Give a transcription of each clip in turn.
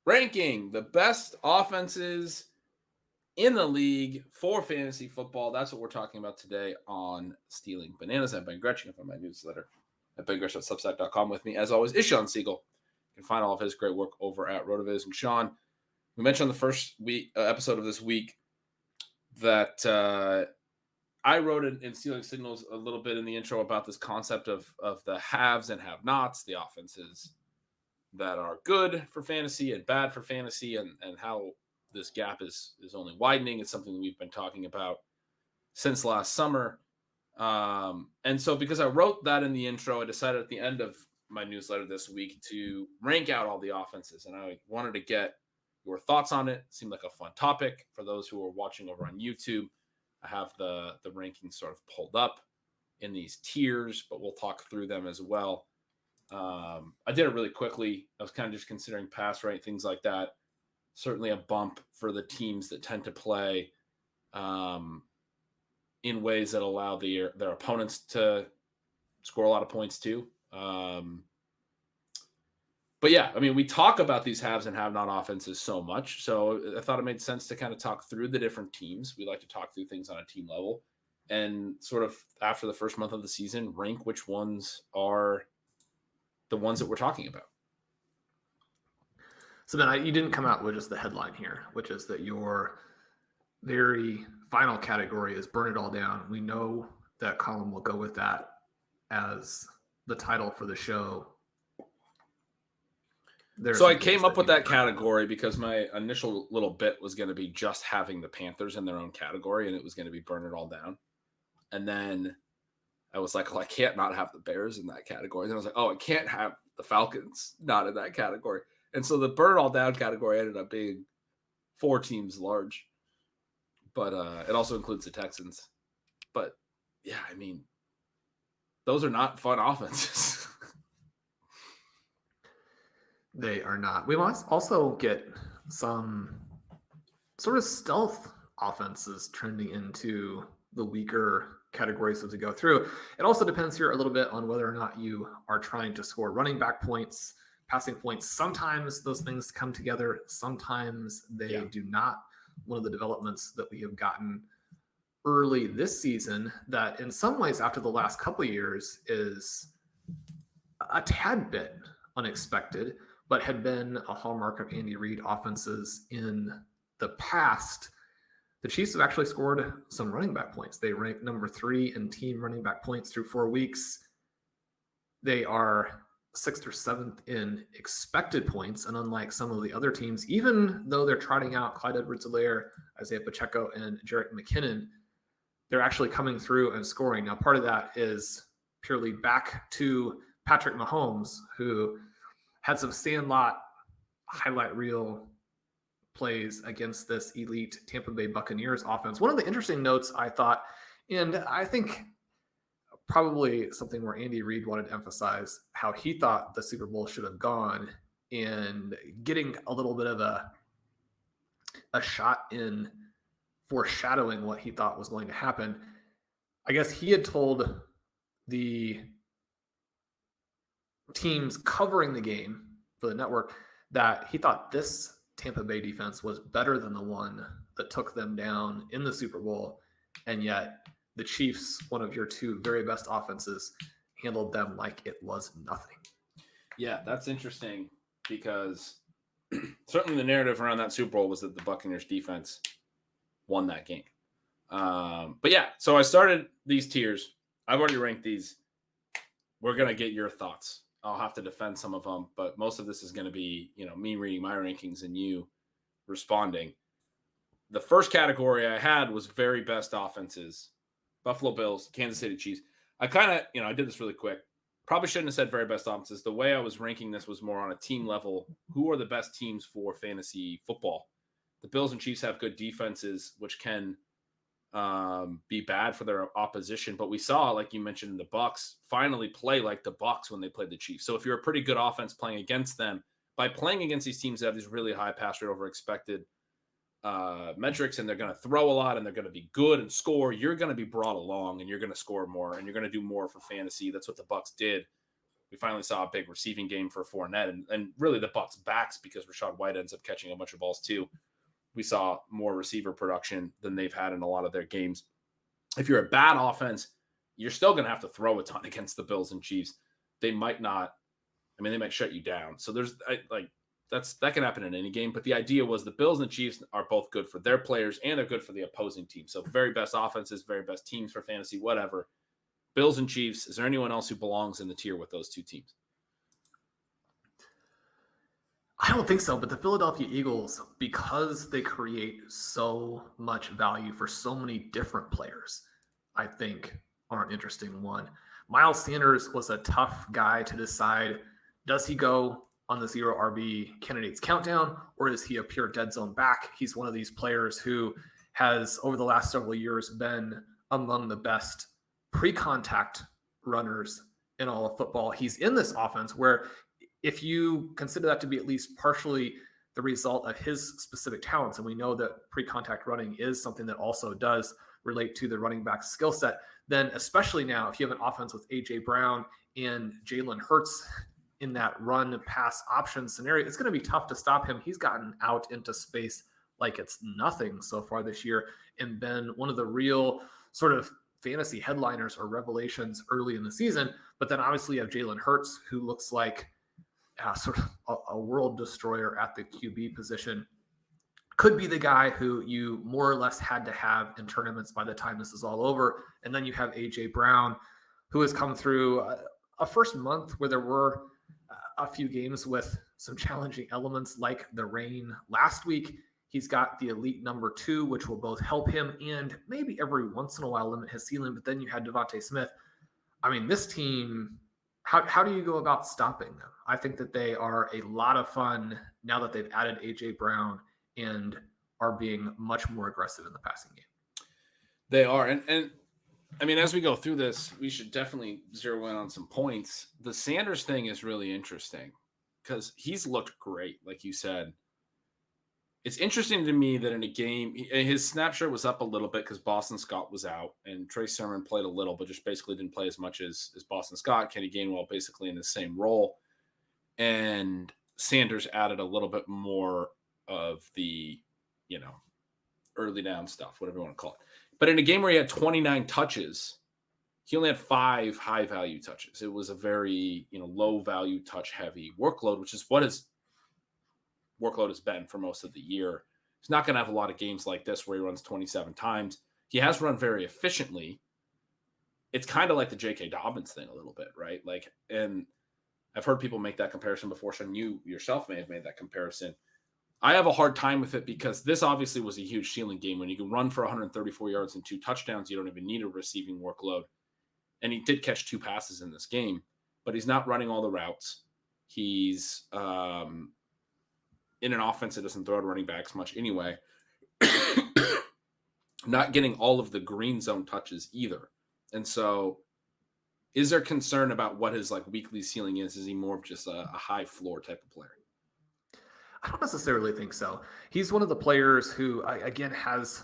ranking the best offenses in the league for fantasy football. That's what we're talking about today on Stealing Bananas. I'm Ben Gretch. You can find my newsletter at bengretch.substack.com. With me, as always, is Shawn Siegele. You can find all of his great work over at RotoViz. And Shawn, we mentioned on the first episode of this week that I wrote in Stealing Signals a little bit in the intro about this concept of the haves and have-nots, the offenses that are good for fantasy and bad for fantasy, and how this gap is only widening. It's something that we've been talking about since last summer. And so because I wrote that in the intro, I decided at the end of my newsletter this week to rank out all the offenses. And I wanted to get your thoughts on it. It seemed like a fun topic for those who are watching over on YouTube. I have the rankings sort of pulled up in these tiers, but we'll talk through them as well. I did it really quickly. I was kind of just considering pass rate, things like that. Certainly a bump for the teams that tend to play in ways that allow their opponents to score a lot of points too. But yeah, I mean, we talk about these haves and have-not offenses so much, so I thought it made sense to kind of talk through the different teams. We like to talk through things on a team level and sort of after the first month of the season, rank which ones are the ones that we're talking about. So then you didn't come out with just the headline here, which is that your very final category is burn it all down. We know that column will go with that as the title for the show. So I came up with that category because my initial little bit was going to be just having the Panthers in their own category, and it was going to be burn it all down. And then I was like, well, I can't not have the Bears in that category. And then I was like, oh, I can't have the Falcons not in that category. And so the burn it all down category ended up being 4 teams large. But it also includes the Texans. But, yeah, I mean, those are not fun offenses. They are not. We must also get some sort of stealth offenses trending into the weaker categories as we go through. It also depends here a little bit on whether or not you are trying to score running back points, passing points. Sometimes those things come together. Sometimes they do not. One of the developments that we have gotten early this season that in some ways after the last couple of years is a tad bit unexpected, but had been a hallmark of Andy Reid offenses in the past. The Chiefs have actually scored some running back points. They rank number 3 in team running back points through 4 weeks. They are 6th or 7th in expected points. And unlike some of the other teams, even though they're trotting out Clyde Edwards-Helaire, Isaiah Pacheco, and Jerick McKinnon, they're actually coming through and scoring. Now, part of that is purely back to Patrick Mahomes, who had some Sandlot highlight reel plays against this elite Tampa Bay Buccaneers offense. One of the interesting notes I thought, and I think probably something where Andy Reid wanted to emphasize how he thought the Super Bowl should have gone, and getting a little bit of a shot in foreshadowing what he thought was going to happen. I guess he had told the teams covering the game for the network that he thought this Tampa Bay defense was better than the one that took them down in the Super Bowl. And yet the Chiefs, one of your 2 very best offenses, handled them like it was nothing. Yeah, that's interesting because certainly the narrative around that Super Bowl was that the Buccaneers defense won that game. But yeah, so I started these tiers. I've already ranked these. We're going to get your thoughts. I'll have to defend some of them, but most of this is going to be, me reading my rankings and you responding. The first category I had was very best offenses. Buffalo Bills, Kansas City Chiefs. I kind of, I did this really quick. Probably shouldn't have said very best offenses. The way I was ranking this was more on a team level. Who are the best teams for fantasy football? The Bills and Chiefs have good defenses, which can be bad for their opposition. But we saw, like you mentioned, the Bucs finally play like the Bucs when they played the Chiefs. So if you're a pretty good offense playing against them, by playing against these teams that have these really high pass rate over expected metrics, and they're going to throw a lot and they're going to be good and score, you're going to be brought along and you're going to score more and you're going to do more for fantasy. That's what the Bucs did We finally saw a big receiving game for Fournette, and really the Bucks' backs, because Rachaad White ends up catching a bunch of balls too. We saw more receiver production than they've had in a lot of their games. If you're a bad offense, you're still going to have to throw a ton against the Bills and Chiefs. They might not. I mean, they might shut you down. So that can happen in any game. But the idea was the Bills and the Chiefs are both good for their players and they're good for the opposing team. So very best offenses, very best teams for fantasy, whatever. Bills and Chiefs. Is there anyone else who belongs in the tier with those two teams? I don't think so, but the Philadelphia Eagles, because they create so much value for so many different players, I think are an interesting one. Miles Sanders was a tough guy to decide. Does he go on the 0 RB candidates countdown, or is he a pure dead zone back? He's one of these players who has, over the last several years, been among the best pre-contact runners in all of football. He's in this offense where, if you consider that to be at least partially the result of his specific talents, and we know that pre-contact running is something that also does relate to the running back skill set, then especially now, if you have an offense with A.J. Brown and Jalen Hurts in that run-pass option scenario, it's going to be tough to stop him. He's gotten out into space like it's nothing so far this year and been one of the real sort of fantasy headliners or revelations early in the season. But then obviously you have Jalen Hurts, who looks like sort of a world destroyer at the QB position. Could be the guy who you more or less had to have in tournaments by the time this is all over. And then you have A.J. Brown, who has come through a first month where there were a few games with some challenging elements like the rain last week. He's got the elite number 2, which will both help him and maybe every once in a while limit his ceiling. But then you had Devontae Smith. I mean, this team, how do you go about stopping them? I think that they are a lot of fun now that they've added A.J. Brown and are being much more aggressive in the passing game. They are. And I mean, as we go through this, we should definitely zero in on some points. The Sanders thing is really interesting because he's looked great, like you said. It's interesting to me that in a game, his snap share was up a little bit because Boston Scott was out, and Trey Sermon played a little, but just basically didn't play as much as Boston Scott. Kenny Gainwell basically in the same role. And Sanders added a little bit more of the, early down stuff, whatever you want to call it. But in a game where he had 29 touches, he only had 5 high-value touches. It was a very, low-value touch-heavy workload, which is what his workload has been for most of the year. He's not going to have a lot of games like this where he runs 27 times. He has run very efficiently. It's kind of like the J.K. Dobbins thing a little bit, right? And I've heard people make that comparison before. Sean, you yourself may have made that comparison. I have a hard time with it because this obviously was a huge ceiling game. When you can run for 134 yards and 2 touchdowns, you don't even need a receiving workload. And he did catch 2 passes in this game, but he's not running all the routes. He's in an offense that doesn't throw to running backs much anyway. Not getting all of the green zone touches either. And so is there concern about what his weekly ceiling is? Is he more of just a high floor type of player? I don't necessarily think so. He's one of the players who, again, has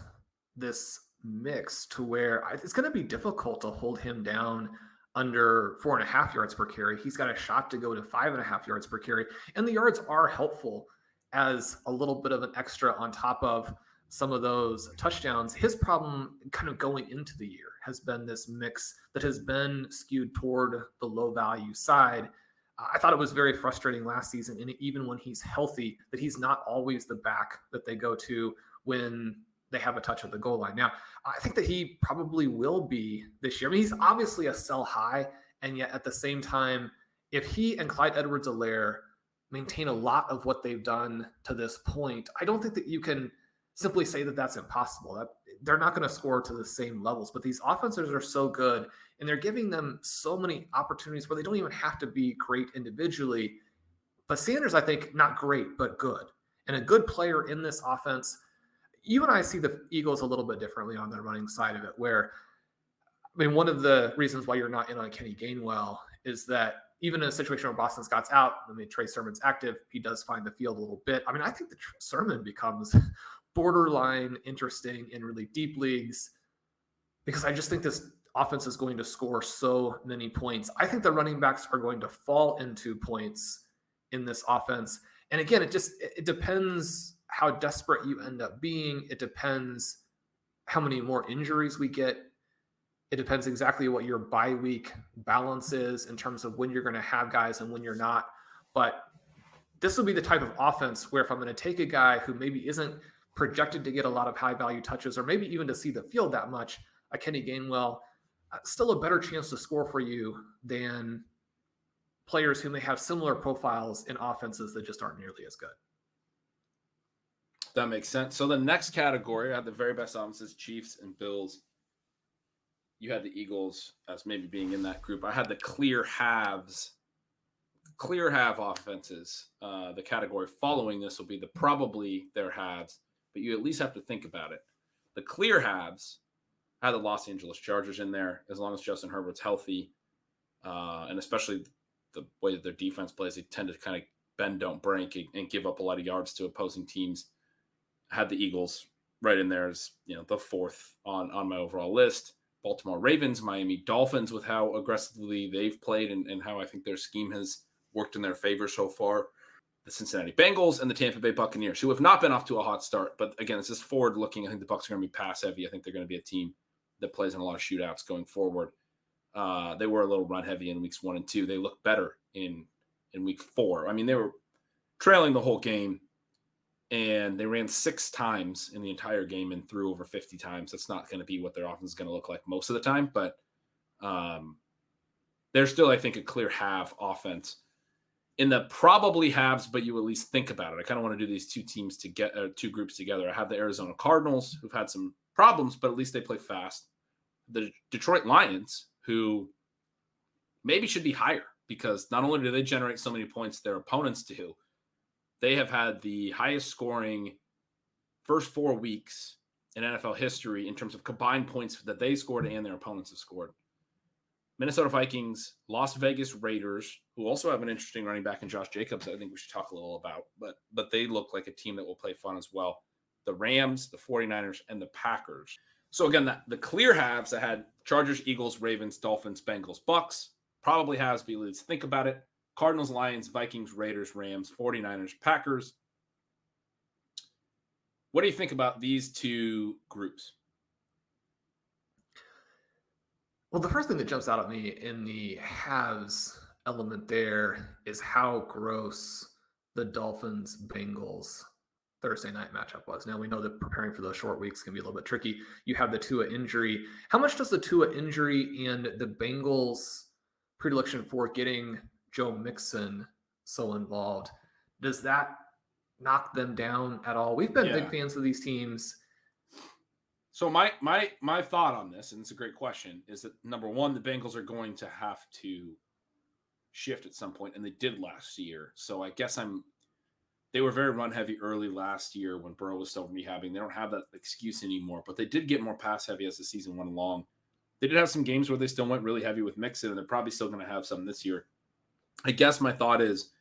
this mix to where it's going to be difficult to hold him down under 4.5 yards per carry. He's got a shot to go to 5.5 yards per carry. And the yards are helpful as a little bit of an extra on top of some of those touchdowns. His problem kind of going into the year has been this mix that has been skewed toward the low value side. I thought it was very frustrating last season, and even when he's healthy, that he's not always the back that they go to when they have a touch at the goal line. Now, I think that he probably will be this year. I mean, he's obviously a sell high, and yet at the same time, if he and Clyde Edwards-Helaire maintain a lot of what they've done to this point, I don't think that you can simply say that that's impossible. They're not going to score to the same levels, but these offenses are so good, and they're giving them so many opportunities where they don't even have to be great individually. But Sanders, I think, not great, but good. And a good player in this offense. You and I see the Eagles a little bit differently on the running side of it, where, I mean, one of the reasons why you're not in on Kenny Gainwell is that even in a situation where Boston Scott's out, Trey Sermon's active, he does find the field a little bit. I mean, I think that Sermon becomes borderline interesting in really deep leagues because I just think this offense is going to score so many points. I think the running backs are going to fall into points in this offense. And again, it depends how desperate you end up being. It depends how many more injuries we get. It depends exactly what your bye week balance is in terms of when you're going to have guys and when you're not. But this will be the type of offense where if I'm going to take a guy who maybe isn't projected to get a lot of high value touches or maybe even to see the field that much, a Kenny Gainwell, still a better chance to score for you than players who may have similar profiles in offenses that just aren't nearly as good. That makes sense. So the next category, I had the very best offenses, Chiefs and Bills. You had the Eagles as maybe being in that group. I had the clear half offenses. The category following this will be probably their halves, but you at least have to think about it. The clear halves, I had the Los Angeles Chargers in there as long as Justin Herbert's healthy, and especially the way that their defense plays. They tend to kind of bend, don't break, and give up a lot of yards to opposing teams. I had the Eagles right in there as the fourth on my overall list. Baltimore Ravens, Miami Dolphins, with how aggressively they've played and how I think their scheme has worked in their favor so far. The Cincinnati Bengals and the Tampa Bay Buccaneers, who have not been off to a hot start. But again, it's just forward looking. I think the Bucs are going to be pass heavy. I think they're going to be a team that plays in a lot of shootouts going forward. They were a little run heavy in weeks 1 and 2. They look better in week 4. I mean, they were trailing the whole game, and they ran 6 times in the entire game and threw over 50 times. That's not going to be what their offense is going to look like most of the time, but they're still, I think, a clear half offense. In the probably halves, but you at least think about it. I kind of want to do these two groups together. I have the Arizona Cardinals, who've had some problems, but at least they play fast. The Detroit Lions, who maybe should be higher because not only do they generate so many points their opponents do, they have had the highest scoring first 4 weeks in NFL history in terms of combined points that they scored and their opponents have scored. Minnesota Vikings, Las Vegas Raiders, who also have an interesting running back in Josh Jacobs that I think we should talk a little about, but they look like a team that will play fun as well. The Rams, the 49ers, and the Packers. So again, the clear halves, I had Chargers, Eagles, Ravens, Dolphins, Bengals, Bucks. Probably halves, but let's think about it. Cardinals, Lions, Vikings, Raiders, Rams, 49ers, Packers. What do you think about these two groups? Well, the first thing that jumps out at me in the halves element there is how gross the Dolphins-Bengals Thursday night matchup was. Now, we know that preparing for those short weeks can be a little bit tricky. You have the Tua injury. How much does the Tua injury and the Bengals' predilection for getting Joe Mixon so involved, does that knock them down at all? We've been big fans of these teams. So my thought on this, and it's a great question, is that number one, the Bengals are going to have to shift at some point, and they did last year. So I guess they were very run heavy early last year when Burrow was still rehabbing. They don't have that excuse anymore, but they did get more pass heavy as the season went along. They did have some games where they still went really heavy with Mixon, and they're probably still going to have some this year. I guess my thought is,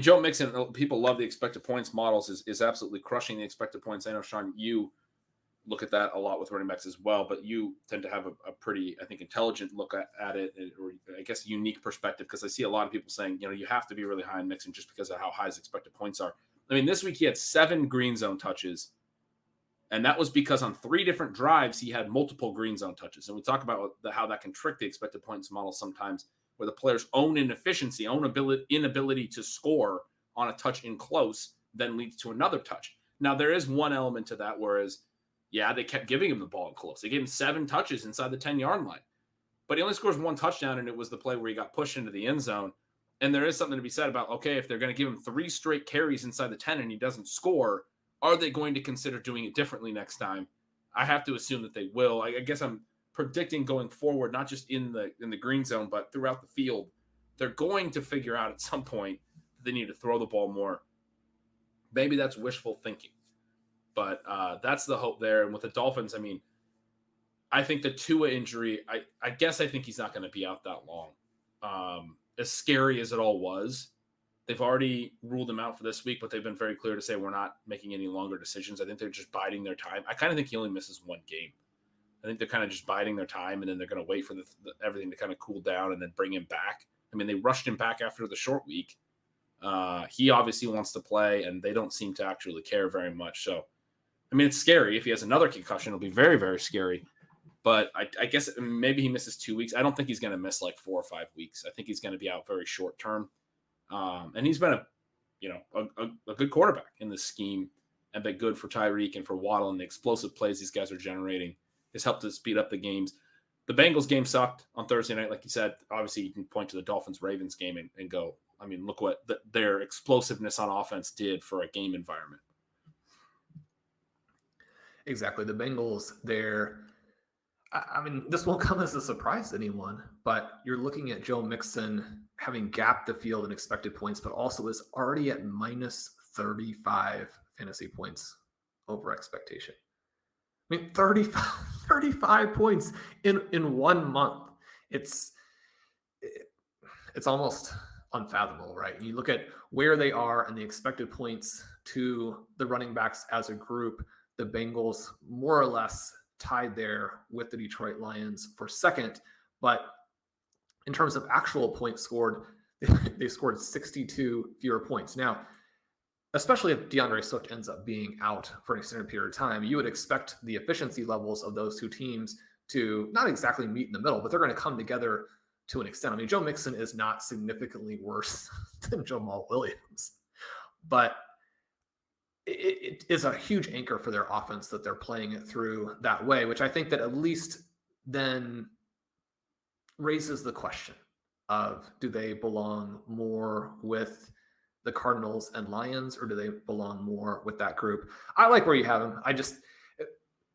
Joe Mixon, people love the expected points models, is absolutely crushing the expected points. I know, Shawn, you look at that a lot with running backs as well, but you tend to have a pretty, I think, intelligent look at it, or I guess unique perspective, because I see a lot of people saying, you have to be really high in Mixon just because of how high his expected points are. This week he had 7 green zone touches, and that was because on 3 different drives he had multiple green zone touches. And we talk about how that can trick the expected points model sometimes, where the player's own inefficiency, inability to score on a touch in close then leads to another touch. Now, there is one element to that, whereas they kept giving him the ball in close. They gave him 7 touches inside the 10-yard line. But he only scores 1 touchdown, and it was the play where he got pushed into the end zone. And there is something to be said about, okay, if they're going to give him 3 straight carries inside the 10 and he doesn't score, are they going to consider doing it differently next time? I have to assume that they will. I guess I'm predicting going forward, not just in the green zone, but throughout the field, they're going to figure out at some point that they need to throw the ball more. Maybe that's wishful thinking. But that's the hope there. And with the Dolphins, I think the Tua injury, I guess I think he's not going to be out that long. As scary as it all was, they've already ruled him out for this week, but they've been very clear to say we're not making any longer decisions. I think they're just biding their time. I kind of think he only misses 1 game. I think they're kind of just biding their time, and then they're going to wait for everything to kind of cool down and then bring him back. I mean, they rushed him back after the short week. He obviously wants to play, and they don't seem to actually care very much. So, I mean, it's scary. If he has another concussion, it'll be very, very scary. But I guess maybe he misses 2 weeks. I don't think he's going to miss like 4 or 5 weeks. I think he's going to be out very short term. And he's been a good quarterback in this scheme, and been good for Tyreek and for Waddle, and the explosive plays these guys are generating has helped to speed up the games. The Bengals game sucked on Thursday night, like you said. Obviously, you can point to the Dolphins-Ravens game and go, I mean, look what their explosiveness on offense did for a game environment. Exactly. The Bengals, I mean, this won't come as a surprise to anyone, but you're looking at Joe Mixon having gapped the field in expected points, but also is already at minus 35 fantasy points over expectation. I mean, 35 points in 1 month. It's almost unfathomable, right? You look at where they are and the expected points to the running backs as a group. The Bengals more or less tied there with the Detroit Lions for second, but in terms of actual points scored, they scored 62 fewer points. Now, especially if DeAndre Swift ends up being out for an extended period of time, you would expect the efficiency levels of those two teams to not exactly meet in the middle, but they're going to come together to an extent. I mean, Joe Mixon is not significantly worse than Jamal Williams, but it is a huge anchor for their offense that they're playing it through that way, which I think that at least then raises the question of, do they belong more with the Cardinals and Lions, or do they belong more with that group? I like where you have them. I just,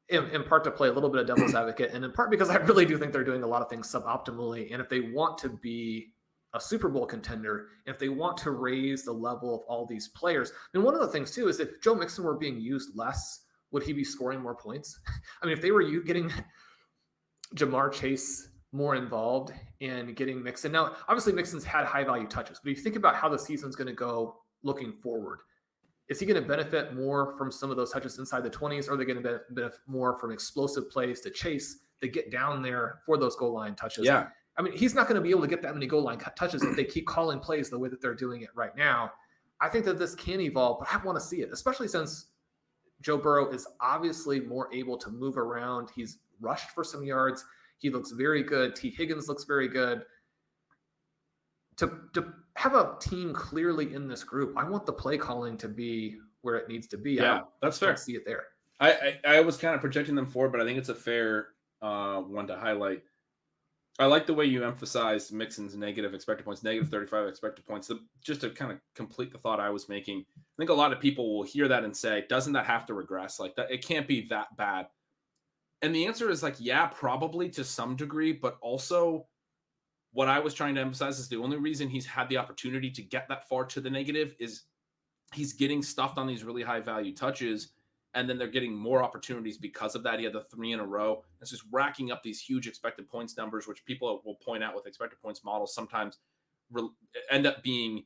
in part to play a little bit of devil's advocate, and in part because I really do think they're doing a lot of things suboptimally. And if they want to be a Super Bowl contender, if they want to raise the level of all these players, and one of the things too is if Joe Mixon were being used less, would he be scoring more points? I mean, if they were getting Jamar Chase more involved and getting Mixon. Now, obviously Mixon's had high value touches, but if you think about how the season's going to go looking forward, is he going to benefit more from some of those touches inside the 20s, or are they going to benefit more from explosive plays to Chase to get down there for those goal line touches? Yeah. I mean, he's not going to be able to get that many goal line touches if they keep calling plays the way that they're doing it right now. I think that this can evolve, but I want to see it, especially since Joe Burrow is obviously more able to move around. He's rushed for some yards. He looks very good. T. Higgins looks very good. To have a team clearly in this group, I want the play calling to be where it needs to be. Yeah, that's fair. I see it there. I was kind of projecting them forward, but I think it's a fair one to highlight. I like the way you emphasized Mixon's negative expected points, negative 35 expected points. Just to kind of complete the thought I was making, I think a lot of people will hear that and say, doesn't that have to regress? Like that, it can't be that bad. And the answer is like, yeah, probably to some degree, but also what I was trying to emphasize is the only reason he's had the opportunity to get that far to the negative is he's getting stuffed on these really high value touches, and then they're getting more opportunities because of that. He had the 3 in a row. It's just racking up these huge expected points numbers, which people will point out with expected points models sometimes end up being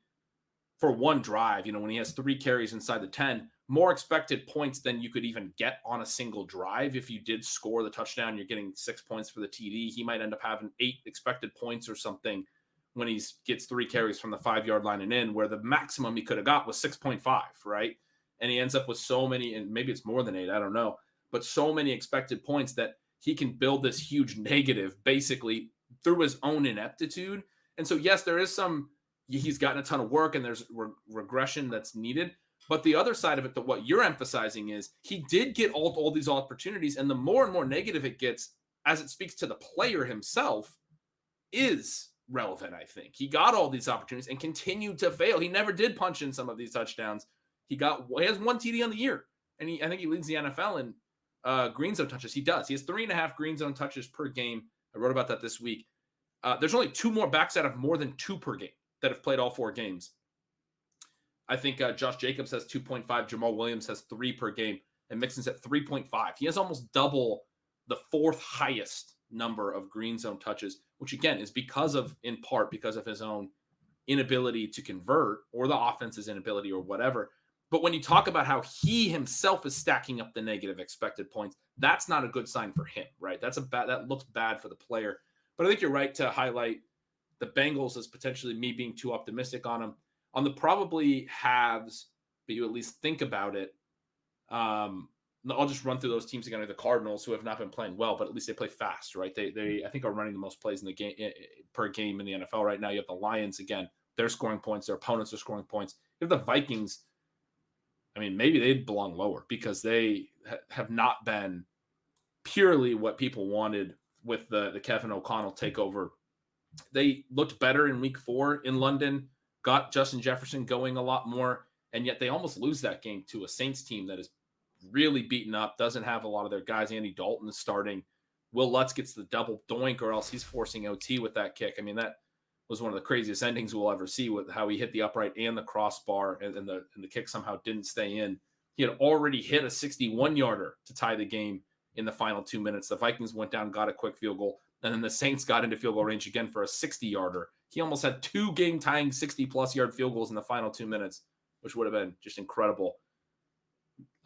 for one drive, when he has 3 carries inside the 10, more expected points than you could even get on a single drive. If you did score the touchdown, you're getting 6 points for the TD. He might end up having 8 expected points or something when he gets 3 carries from the 5-yard line and in, where the maximum he could have got was 6.5, right? And he ends up with so many, and maybe it's more than 8, I don't know, but so many expected points that he can build this huge negative basically through his own ineptitude. And so, yes, there is he's gotten a ton of work and there's regression that's needed. But the other side of it, that what you're emphasizing is he did get all these opportunities, and the more and more negative it gets as it speaks to the player himself is relevant, I think. He got all these opportunities and continued to fail. He never did punch in some of these touchdowns. He has 1 TD on the year, and I think he leads the NFL in green zone touches. He does. He has 3.5 green zone touches per game. I wrote about that this week. There's only 2 more backs that have more than 2 per game that have played all 4 games. I think Josh Jacobs has 2.5. Jamal Williams has 3 per game, and Mixon's at 3.5. He has almost double the 4th highest number of green zone touches, which again is in part because of his own inability to convert, or the offense's inability, or whatever. But when you talk about how he himself is stacking up the negative expected points, that's not a good sign for him, right? That looks bad for the player. But I think you're right to highlight the Bengals as potentially me being too optimistic on them. On the probably halves, but you at least think about it. I'll just run through those teams again. The Cardinals, who have not been playing well, but at least they play fast, right? They I think are running the most plays in the game per game in the NFL right now. You have the Lions again; they're scoring points. Their opponents are scoring points. You have the Vikings. I mean, maybe they'd belong lower because they have not been purely what people wanted with the Kevin O'Connell takeover. They looked better in week 4 in London, got Justin Jefferson going a lot more, and yet they almost lose that game to a Saints team that is really beaten up, doesn't have a lot of their guys. Andy Dalton is starting. Will Lutz gets the double doink, or else he's forcing OT with that kick. I mean, that was one of the craziest endings we'll ever see, with how he hit the upright and the crossbar, and the kick somehow didn't stay in. He had already hit a 61-yarder to tie the game in the final 2 minutes. The Vikings went down, got a quick field goal, and then the Saints got into field goal range again for a 60-yarder. He almost had 2 game-tying 60-plus yard field goals in the final 2 minutes, which would have been just incredible.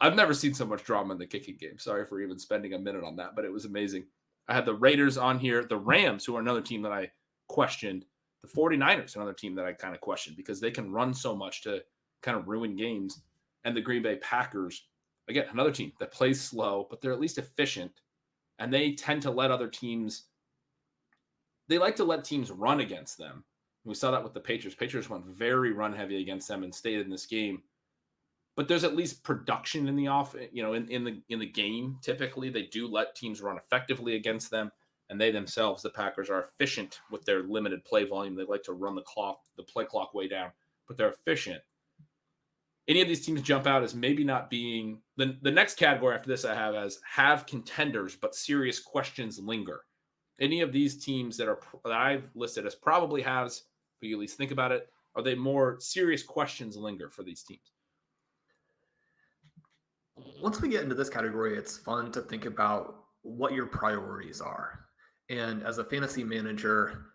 I've never seen so much drama in the kicking game. Sorry for even spending a minute on that, but it was amazing. I had the Raiders on here, the Rams, who are another team that I questioned, the 49ers, another team that I kind of questioned because they can run so much to kind of ruin games, and the Green Bay Packers, again, another team that plays slow, but they're at least efficient, and they tend to let other teams, they like to let teams run against them. We saw that with the Patriots. Patriots went very run heavy against them and stayed in this game. But there's at least production in the in the game. Typically, they do let teams run effectively against them, and they themselves, the Packers, are efficient with their limited play volume. They like to run the play clock way down, but they're efficient. Any of these teams jump out as maybe not being the next category after this I have as have contenders, but serious questions linger. Any of these teams that I've listed as probably haves, but you at least think about it, are they more serious questions linger for these teams? Once we get into this category, it's fun to think about what your priorities are. And as a fantasy manager,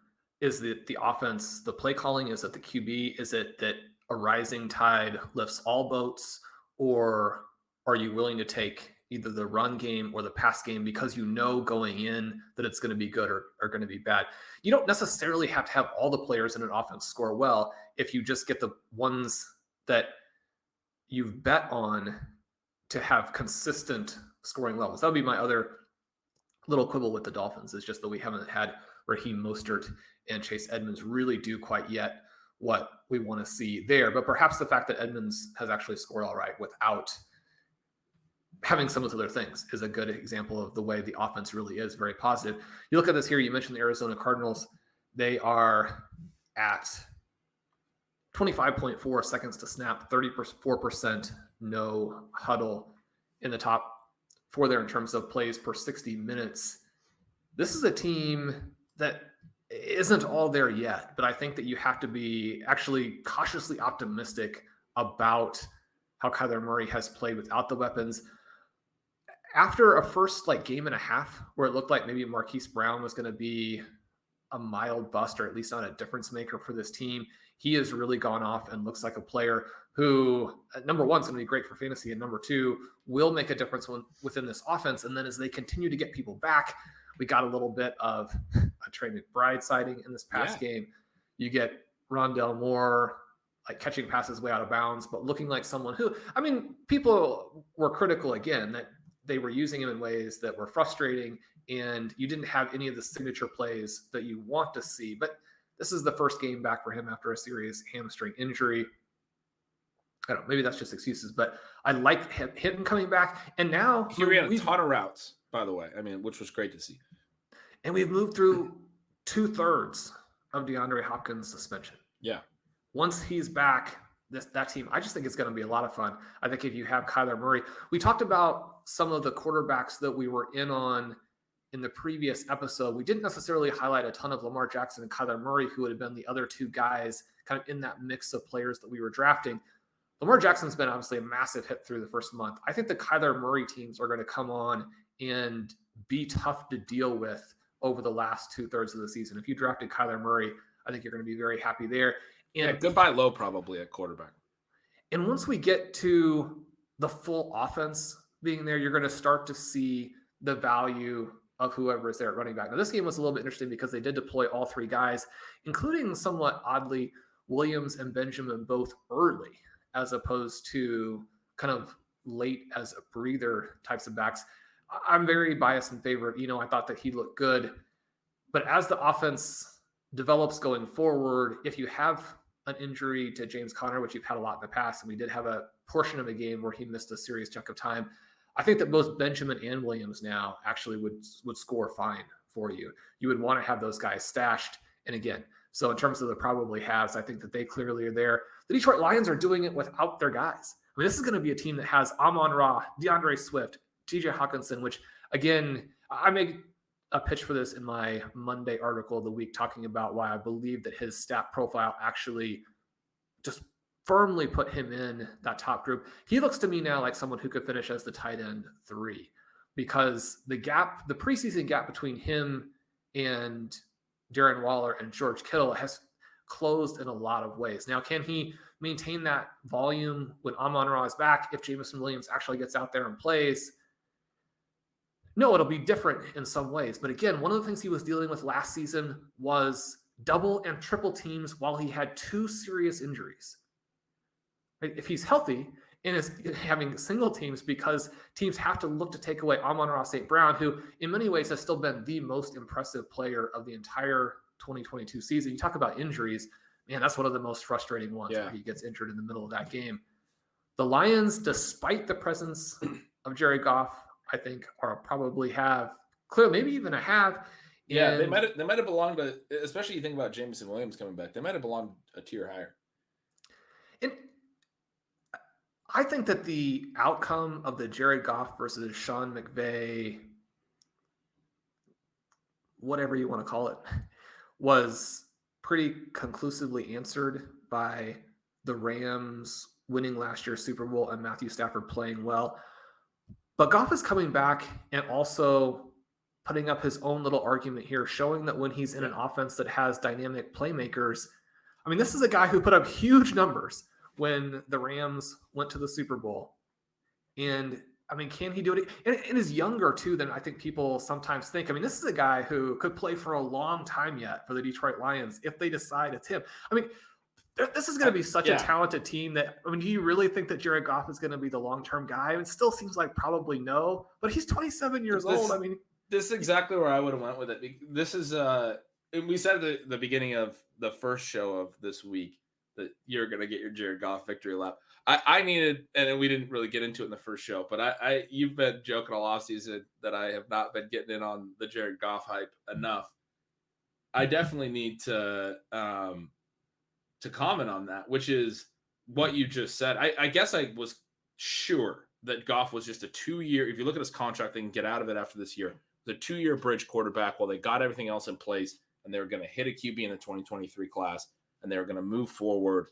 is the offense, the play calling, is it the QB? Is it that a rising tide lifts all boats? Or are you willing to take either the run game or the pass game because you know going in that it's going to be good or going to be bad? You don't necessarily have to have all the players in an offense score well if you just get the ones that you've bet on to have consistent scoring levels. That would be my other little quibble with the Dolphins, is just that we haven't had Raheem Mostert and Chase Edmonds really do quite yet what we want to see there. But perhaps the fact that Edmonds has actually scored all right without having some of those other things is a good example of the way the offense really is very positive. You look at this here, you mentioned the Arizona Cardinals. They are at 25.4 seconds to snap, 34% no huddle in the top 4 there in terms of plays per 60 minutes. This is a team that isn't all there yet, but I think that you have to be actually cautiously optimistic about how Kyler Murray has played without the weapons. After a first game and a half where it looked like maybe Marquise Brown was going to be a mild bust, or at least not a difference maker for this team, he has really gone off and looks like a player who, number one, is going to be great for fantasy, and number two, will make a difference within this offense. And then as they continue to get people back, we got a little bit of a Trey McBride sighting in this past game. You get Rondell Moore catching passes way out of bounds, but looking like someone who, I mean, people were critical again that they were using him in ways that were frustrating, and you didn't have any of the signature plays that you want to see. But this is the first game back for him after a serious hamstring injury. I don't know, maybe that's just excuses, but I like him coming back. And now he ran a ton of routes, by the way. I mean, which was great to see. And we've moved through 2/3 of DeAndre Hopkins' suspension. Yeah. Once he's back, that team, I just think it's going to be a lot of fun. I think if you have Kyler Murray, we talked about some of the quarterbacks that we were in on in the previous episode. We didn't necessarily highlight a ton of Lamar Jackson and Kyler Murray, who would have been the other two guys kind of in that mix of players that we were drafting. Lamar Jackson's been obviously a massive hit through the first month. I think the Kyler Murray teams are going to come on and be tough to deal with over the last 2/3 of the season. If you drafted Kyler Murray, I think you're going to be very happy there. And goodbye low probably at quarterback. And once we get to the full offense being there, you're going to start to see the value of whoever is there at running back. Now, this game was a little bit interesting because they did deploy all three guys, including somewhat oddly Williams and Benjamin both early, as opposed to kind of late as a breather types of backs. I'm very biased in favor of, I thought that he looked good. But as the offense develops going forward, if you have an injury to James Conner, which you've had a lot in the past, and we did have a portion of a game where he missed a serious chunk of time, I think that both Benjamin and Williams now actually would score fine for you. You would want to have those guys stashed. And again, so in terms of the probably haves, I think that they clearly are there. The Detroit Lions are doing it without their guys. I mean, this is going to be a team that has Amon-Ra, DeAndre Swift, TJ Hawkinson, which, again, I make a pitch for this in my Monday article of the week, talking about why I believe that his stat profile actually just firmly put him in that top group. He looks to me now like someone who could finish as the tight end 3, because the preseason gap between him and Darren Waller and George Kittle has closed in a lot of ways. Now, can he maintain that volume when Amon-Ra is back? If Jameson Williams actually gets out there and plays, no, it'll be different in some ways. But again, one of the things he was dealing with last season was double and triple teams while he had 2 serious injuries. If he's healthy and is having single teams, because teams have to look to take away Amon-Ra St. Brown, who in many ways has still been the most impressive player of the entire 2022 season. You talk about injuries, man, that's one of the most frustrating ones, where he gets injured in the middle of that game. The Lions, despite the presence of Jared Goff, I think probably have clear, maybe even a have. Yeah, they might have belonged to, especially you think about Jameson Williams coming back, they might have belonged a tier higher. And I think that the outcome of the Jared Goff versus Sean McVay, whatever you want to call it, was pretty conclusively answered by the Rams winning last year's Super Bowl and Matthew Stafford playing well. But Goff is coming back and also putting up his own little argument here, showing that when he's in an offense that has dynamic playmakers, I mean, this is a guy who put up huge numbers when the Rams went to the Super Bowl. And I mean, can he do it? And is younger too than I think people sometimes think. I mean, this is a guy who could play for a long time yet for the Detroit Lions if they decide it's him. I mean, this is going to be such a talented team that, I mean, do you really think that Jared Goff is going to be the long-term guy? It still seems like probably no, but he's 27 years old. I mean, this is exactly where I would have went with it. This is, we said at the beginning of the first show of this week that you're going to get your Jared Goff victory lap. I needed, and we didn't really get into it in the first show, but you've been joking all offseason that I have not been getting in on the Jared Goff hype enough. I definitely need to comment on that, which is what you just said. I guess I was sure that Goff was just a 2-year, if you look at his contract, they can get out of it after this year, the 2-year bridge quarterback while they got everything else in place, and they were going to hit a QB in the 2023 class, and they were going to move forward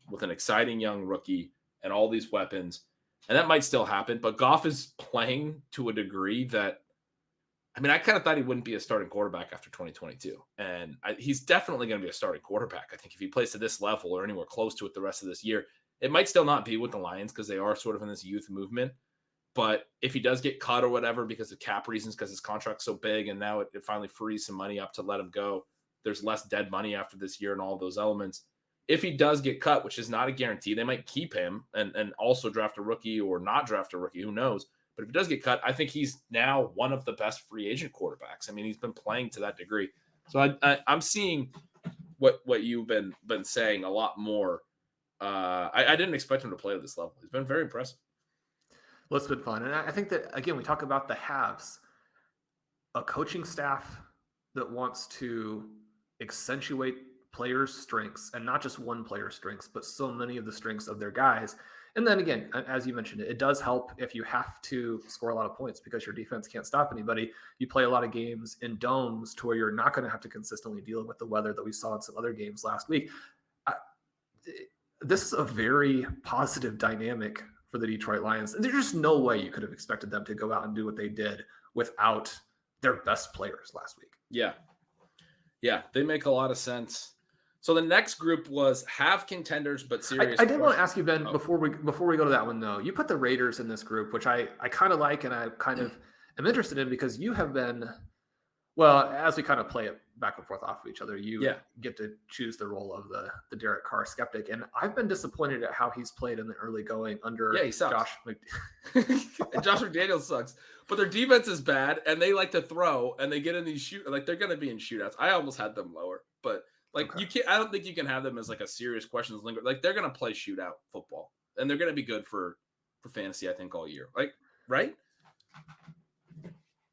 with an exciting young rookie and all these weapons. And that might still happen, but Goff is playing to a degree that, I mean, I kind of thought he wouldn't be a starting quarterback after 2022. And he's definitely going to be a starting quarterback. I think if he plays to this level or anywhere close to it the rest of this year, it might still not be with the Lions because they are sort of in this youth movement. But if he does get cut or whatever because of cap reasons, because his contract's so big and now it finally frees some money up to let him go, there's less dead money after this year and all those elements. If he does get cut, which is not a guarantee, they might keep him and also draft a rookie or not draft a rookie, who knows? But if he does get cut, I think he's now one of the best free agent quarterbacks. I mean, he's been playing to that degree. So I'm seeing what you've been saying a lot more. I didn't expect him to play at this level. He's been very impressive. Well, it's been fun. And I think that, again, we talk about the haves. A coaching staff that wants to accentuate players' strengths, and not just one player's strengths, but so many of the strengths of their guys. And then again, as you mentioned, it does help if you have to score a lot of points because your defense can't stop anybody. You play a lot of games in domes to where you're not going to have to consistently deal with the weather that we saw in some other games last week. This is a very positive dynamic for the Detroit Lions. And there's just no way you could have expected them to go out and do what they did without their best players last week. Yeah. Yeah, they make a lot of sense. So the next group was half contenders but serious. I did want to ask you, Ben, Oh. before we go to that one though. You put the Raiders in this group, which I kind of like and I kind of am interested in because you have been, well, as we kind of play it back and forth off of each other, you get to choose the role of the Derek Carr skeptic, and I've been disappointed at how he's played in the early going under he sucks. Josh Josh McDaniels sucks, but their defense is bad, and they like to throw, and they get in these they're going to be in shootouts. I almost had them lower, but you can't. I don't think you can have them as like a serious questions linger. Like they're going to play shootout football, and they're going to be good for fantasy. I think all year, right?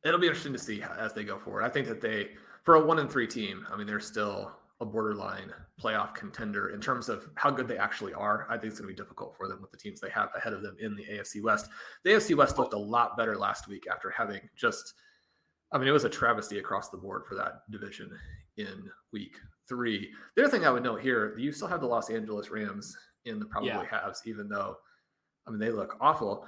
It'll be interesting to see as they go forward. I think that for a 1-3 team, I mean, they're still a borderline playoff contender in terms of how good they actually are. I think it's going to be difficult for them with the teams they have ahead of them in the AFC West. The AFC West looked a lot better last week after having it was a travesty across the board for that division in week 3. The other thing I would note here, you still have the Los Angeles Rams in the probably halves, even though, they look awful.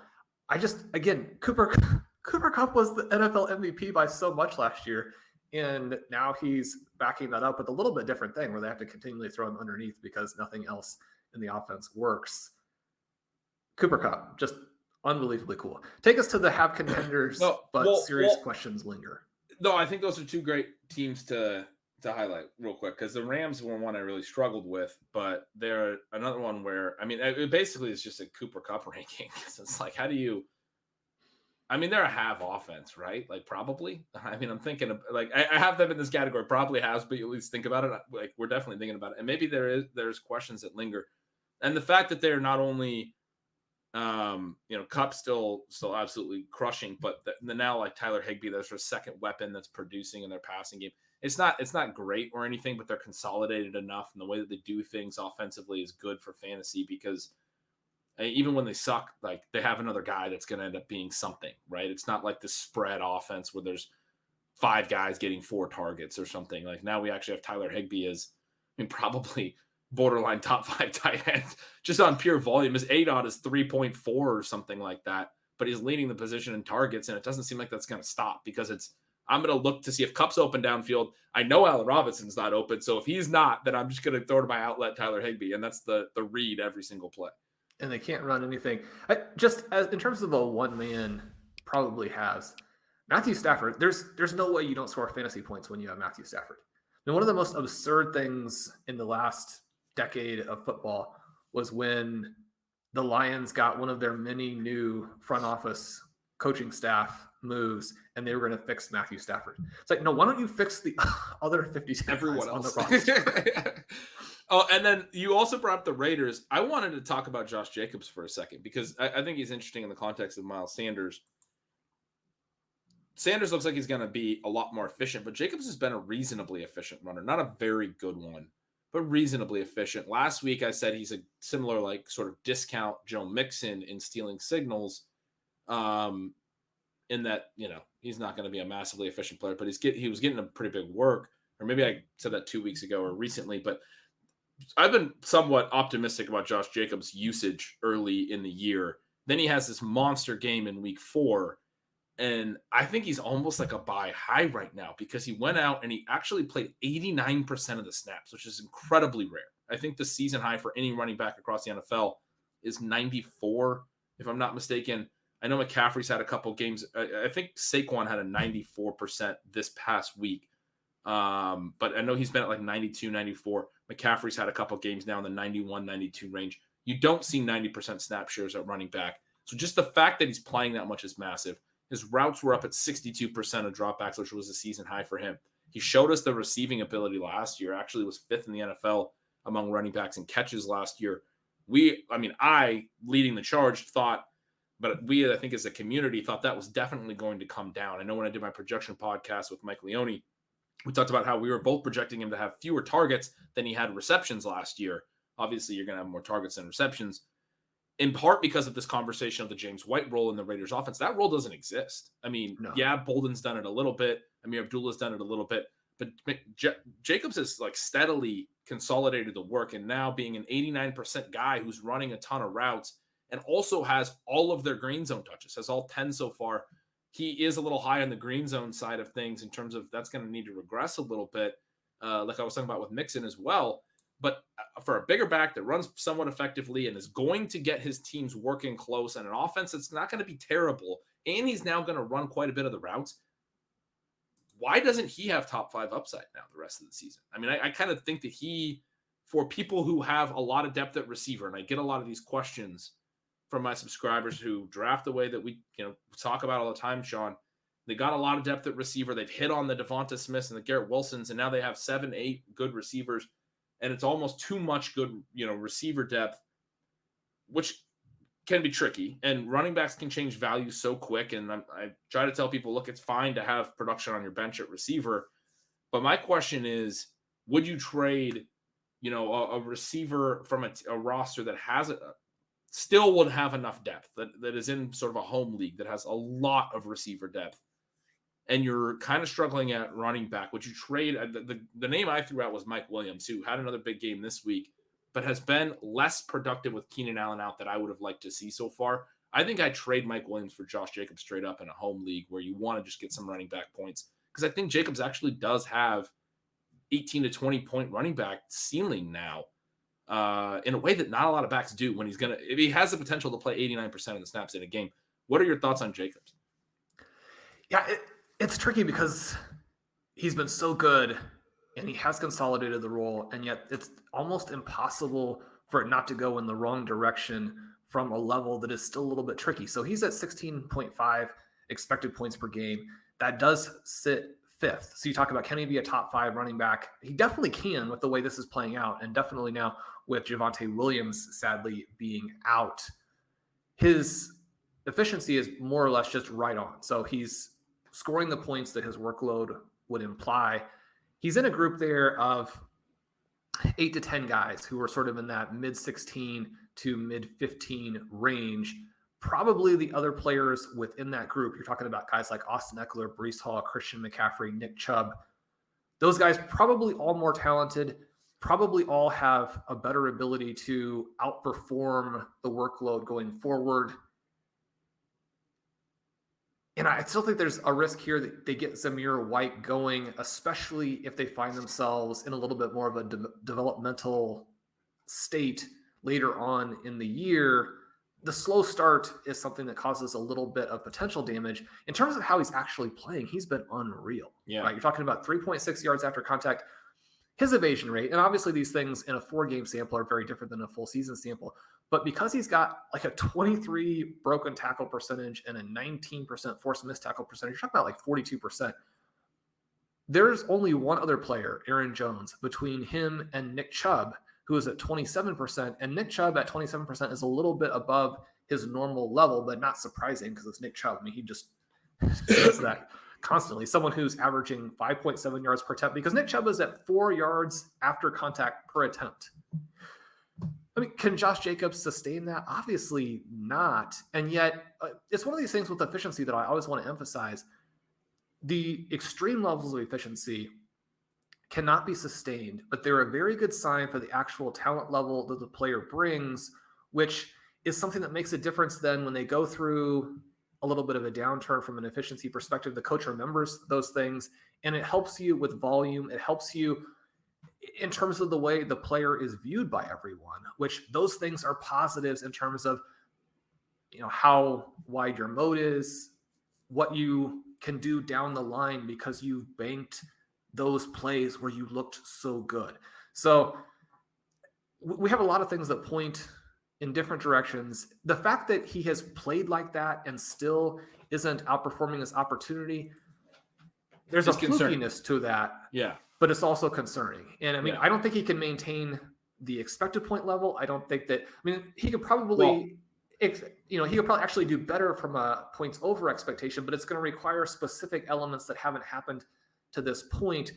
Cooper Kupp was the NFL MVP by so much last year, and now he's backing that up with a little bit different thing where they have to continually throw him underneath because nothing else in the offense works. Cooper Kupp, just unbelievably cool. Take us to the have contenders, serious questions linger. No, I think those are two great teams to highlight real quick because the Rams were one I really struggled with, but they're another one where, it basically is just a Cooper Kupp ranking because it's like, how do you – they're a have offense, right? Like probably. I'm thinking of I have them in this category. Probably has, but you at least think about it. Like we're definitely thinking about it, and maybe there's questions that linger, and the fact that they're not only, Kupp still absolutely crushing, but now like Tyler Higbee, there's their second weapon that's producing in their passing game. It's not great or anything, but they're consolidated enough, and the way that they do things offensively is good for fantasy because. Even when they suck, like they have another guy that's going to end up being something, right? It's not like this spread offense where there's 5 guys getting 4 targets or something. Like now we actually have Tyler Higbee as, probably borderline top 5 tight end just on pure volume. His ADOT is 3.4 or something like that, but he's leading the position in targets, and it doesn't seem like that's going to stop because I'm going to look to see if Kupp's open downfield. I know Allen Robinson's not open, so if he's not, then I'm just going to throw to my outlet Tyler Higbee, and that's the read every single play. And they can't run anything. In terms of a one-man, probably has Matthew Stafford. There's no way you don't score fantasy points when you have Matthew Stafford. One of the most absurd things in the last decade of football was when the Lions got one of their many new front office coaching staff moves, and they were going to fix Matthew Stafford. It's like, no, why don't you fix the other 50 everyone else on the roster? Oh, and then you also brought up the Raiders. I wanted to talk about Josh Jacobs for a second because I think he's interesting in the context of Miles Sanders. Sanders looks like he's going to be a lot more efficient, but Jacobs has been a reasonably efficient runner. Not a very good one, but reasonably efficient. Last week I said he's a similar like sort of discount Joe Mixon in stealing signals in that, he's not going to be a massively efficient player, but he was getting a pretty big work. Or maybe I said that 2 weeks ago or recently, but I've been somewhat optimistic about Josh Jacobs' usage early in the year. Then he has this monster game in week 4, and I think he's almost like a buy high right now because he went out and he actually played 89% of the snaps, which is incredibly rare. I think the season high for any running back across the NFL is 94, if I'm not mistaken. I know McCaffrey's had a couple games. I think Saquon had a 94% this past week. But I know he's been at like 92, 94. McCaffrey's had a couple games now in the 91, 92 range. You don't see 90% snap shares at running back. So just the fact that he's playing that much is massive. His routes were up at 62% of dropbacks, which was a season high for him. He showed us the receiving ability last year, actually was 5th in the NFL among running backs in catches last year. I leading the charge thought, but I think as a community thought that was definitely going to come down. I know when I did my projection podcast with Mike Leone, we talked about how we were both projecting him to have fewer targets than he had receptions last year. Obviously, you're going to have more targets than receptions, in part because of this conversation of the James White role in the Raiders offense. That role doesn't exist. Yeah, Bolden's done it a little bit. Amir Abdullah's done it a little bit. But Jacobs has like steadily consolidated the work, and now being an 89% guy who's running a ton of routes and also has all of their green zone touches, has all 10 so far. He is a little high on the green zone side of things in terms of that's going to need to regress a little bit, like I was talking about with Mixon as well. But for a bigger back that runs somewhat effectively and is going to get his teams working close and an offense that's not going to be terrible, and he's now going to run quite a bit of the routes, why doesn't he have top 5 upside now the rest of the season? I mean, I kind of think that for people who have a lot of depth at receiver, and I get a lot of these questions from my subscribers who draft the way that we talk about all the time, Sean. They got a lot of depth at receiver. They've hit on the Devonta Smiths and the Garrett Wilsons, and now they have 7, 8 good receivers, and it's almost too much good, receiver depth, which can be tricky. And running backs can change value so quick. And I try to tell people, look, it's fine to have production on your bench at receiver, but my question is, would you trade, a receiver from a roster that has still would have enough depth that is in sort of a home league that has a lot of receiver depth, and you're kind of struggling at running back? Would you trade? The name I threw out was Mike Williams, who had another big game this week, but has been less productive with Keenan Allen out that I would have liked to see so far. I think I'd trade Mike Williams for Josh Jacobs straight up in a home league where you want to just get some running back points, because I think Jacobs actually does have 18 to 20 point running back ceiling now, in a way that not a lot of backs do if he has the potential to play 89% of the snaps in a game. What are your thoughts on Jacobs? Yeah, it's tricky because he's been so good and he has consolidated the role, and yet it's almost impossible for it not to go in the wrong direction from a level that is still a little bit tricky. So he's at 16.5 expected points per game. That does sit 5th. So you talk about, can he be a top 5 running back? He definitely can with the way this is playing out, and definitely now with Javonte Williams sadly being out. His efficiency is more or less just right on. So he's scoring the points that his workload would imply. He's in a group there of 8 to 10 guys who are sort of in that mid 16 to mid 15 range. Probably the other players within that group, you're talking about guys like Austin Eckler, Breece Hall, Christian McCaffrey, Nick Chubb. Those guys probably all more talented, probably all have a better ability to outperform the workload going forward. And I still think there's a risk here that they get Zamir White going, especially if they find themselves in a little bit more of a developmental state later on in the year. The slow start is something that causes a little bit of potential damage. In terms of how he's actually playing, he's been unreal. Yeah. Right? You're talking about 3.6 yards after contact. His evasion rate, and obviously these things in a 4-game sample are very different than a full season sample, but because he's got like a 23 broken tackle percentage and a 19% forced missed tackle percentage, you're talking about like 42%. There's only one other player, Aaron Jones, between him and Nick Chubb, who is at 27%, and Nick Chubb at 27% is a little bit above his normal level, but not surprising because it's Nick Chubb. I mean, he just does that constantly. Someone who's averaging 5.7 yards per attempt, because Nick Chubb is at 4 yards after contact per attempt. I mean, can Josh Jacobs sustain that? Obviously not. And yet, it's one of these things with efficiency that I always want to emphasize. The extreme levels of efficiency cannot be sustained, but they're a very good sign for the actual talent level that the player brings, which is something that makes a difference then when they go through a little bit of a downturn from an efficiency perspective. The coach remembers those things, and it helps you with volume. It helps you in terms of the way the player is viewed by everyone, which those things are positives in terms of, how wide your moat is, what you can do down the line because you've banked those plays where you looked so good. So we have a lot of things that point in different directions. The fact that he has played like that and still isn't outperforming his opportunity, there's a flukiness to that. Yeah. But it's also concerning. And I mean, I don't think he can maintain the expected point level. I don't think that, he could probably, he could probably actually do better from a points over expectation, but it's going to require specific elements that haven't happened to this point.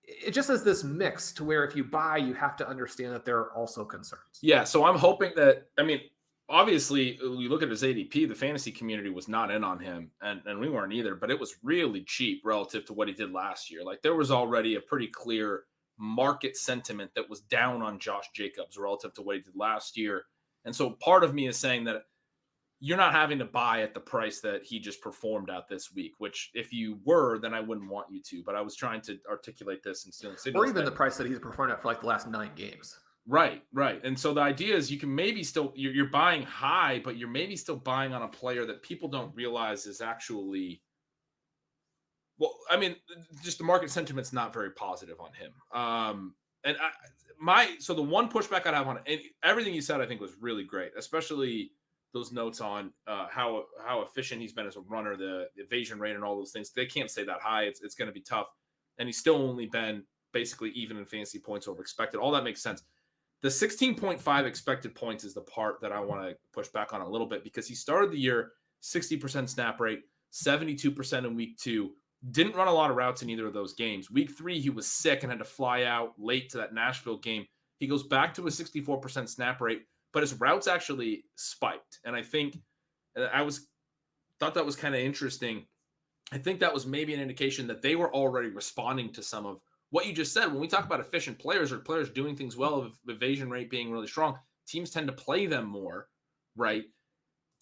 It just has this mix to where if you buy, you have to understand that there are also concerns. Yeah. So I'm hoping that, obviously you look at his ADP, the fantasy community was not in on him and we weren't either, but it was really cheap relative to what he did last year. Like there was already a pretty clear market sentiment that was down on Josh Jacobs relative to what he did last year. And so part of me is saying that you're not having to buy at the price that he just performed at this week, which if you were, then I wouldn't want you to. But I was trying to articulate this in Stealing Signals. Or even the price that he's performed at for like the last 9 games. Right. And so the idea is you can maybe still, you're buying high, but you're maybe still buying on a player that people don't realize is actually, well, I mean, just the market sentiment's not very positive on him. So the one pushback I'd have on it, and everything you said, I think was really great, especially those notes on how efficient he's been as a runner, the evasion rate and all those things. They can't stay that high. It's going to be tough. And he's still only been basically even in fantasy points over expected. All that makes sense. The 16.5 expected points is the part that I want to push back on a little bit, because he started the year 60% snap rate, 72% in week 2, didn't run a lot of routes in either of those games. Week 3, he was sick and had to fly out late to that Nashville game. He goes back to a 64% snap rate, but his routes actually spiked. And I think thought that was kind of interesting. I think that was maybe an indication that they were already responding to some of what you just said. When we talk about efficient players or players doing things well, of evasion rate being really strong, teams tend to play them more, right?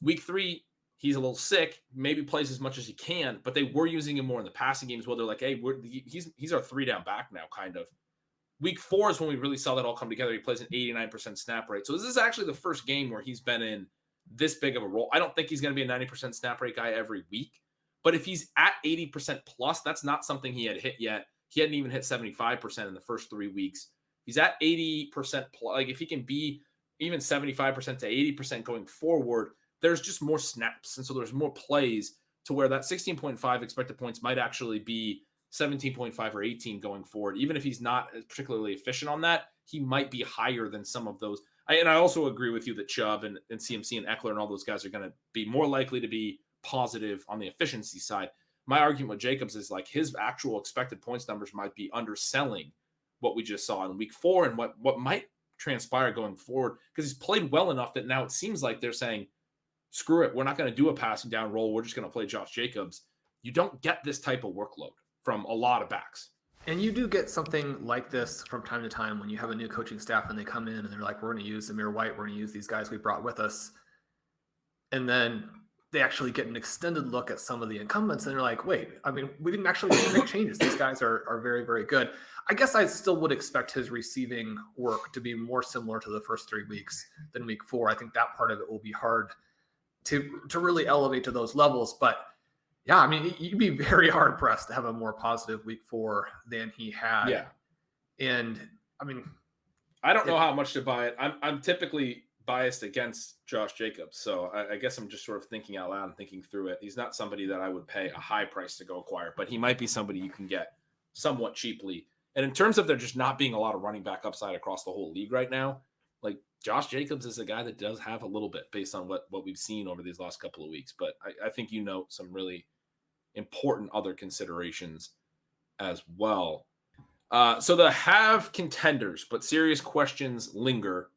Week 3, he's a little sick, maybe plays as much as he can, but they were using him more in the passing game as well. They're like, hey, he's our 3-down back now, kind of. Week 4 is when we really saw that all come together. He plays an 89% snap rate. So this is actually the first game where he's been in this big of a role. I don't think he's going to be a 90% snap rate guy every week, but if he's at 80% plus, that's not something he had hit yet. He hadn't even hit 75% in the first 3 weeks. He's at 80% plus. Like if he can be even 75% to 80% going forward, there's just more snaps. And so there's more plays to where that 16.5 expected points might actually be 17.5 or 18 going forward. Even if he's not particularly efficient on that, he might be higher than some of those. And I also agree with you that Chubb and CMC and Eckler and all those guys are going to be more likely to be positive on the efficiency side. My argument with Jacobs is like his actual expected points numbers might be underselling what we just saw in week 4 and what might transpire going forward, because he's played well enough that now it seems like they're saying, screw it, we're not going to do a passing down role. We're just going to play Josh Jacobs. You don't get this type of workload from a lot of backs. And you do get something like this from time to time when you have a new coaching staff and they come in and they're like, we're going to use Zamir White. We're going to use these guys we brought with us. And then they actually get an extended look at some of the incumbents and they're like, wait, I mean, we didn't actually make changes. These guys are very, very good. I guess I still would expect his receiving work to be more similar to the first 3 weeks than week 4. I think that part of it will be hard to really elevate to those levels. But yeah, I mean, you'd be very hard pressed to have a more positive week 4 than he had. Yeah. And I mean, I don't know how much to buy it. I'm typically biased against Josh Jacobs. So I guess I'm just sort of thinking out loud and thinking through it. He's not somebody that I would pay a high price to go acquire, but he might be somebody you can get somewhat cheaply. And in terms of there just not being a lot of running back upside across the whole league right now, like Josh Jacobs is a guy that does have a little bit based on what we've seen over these last couple of weeks. But I think you note some really important other considerations as well. So the have contenders, but serious questions linger.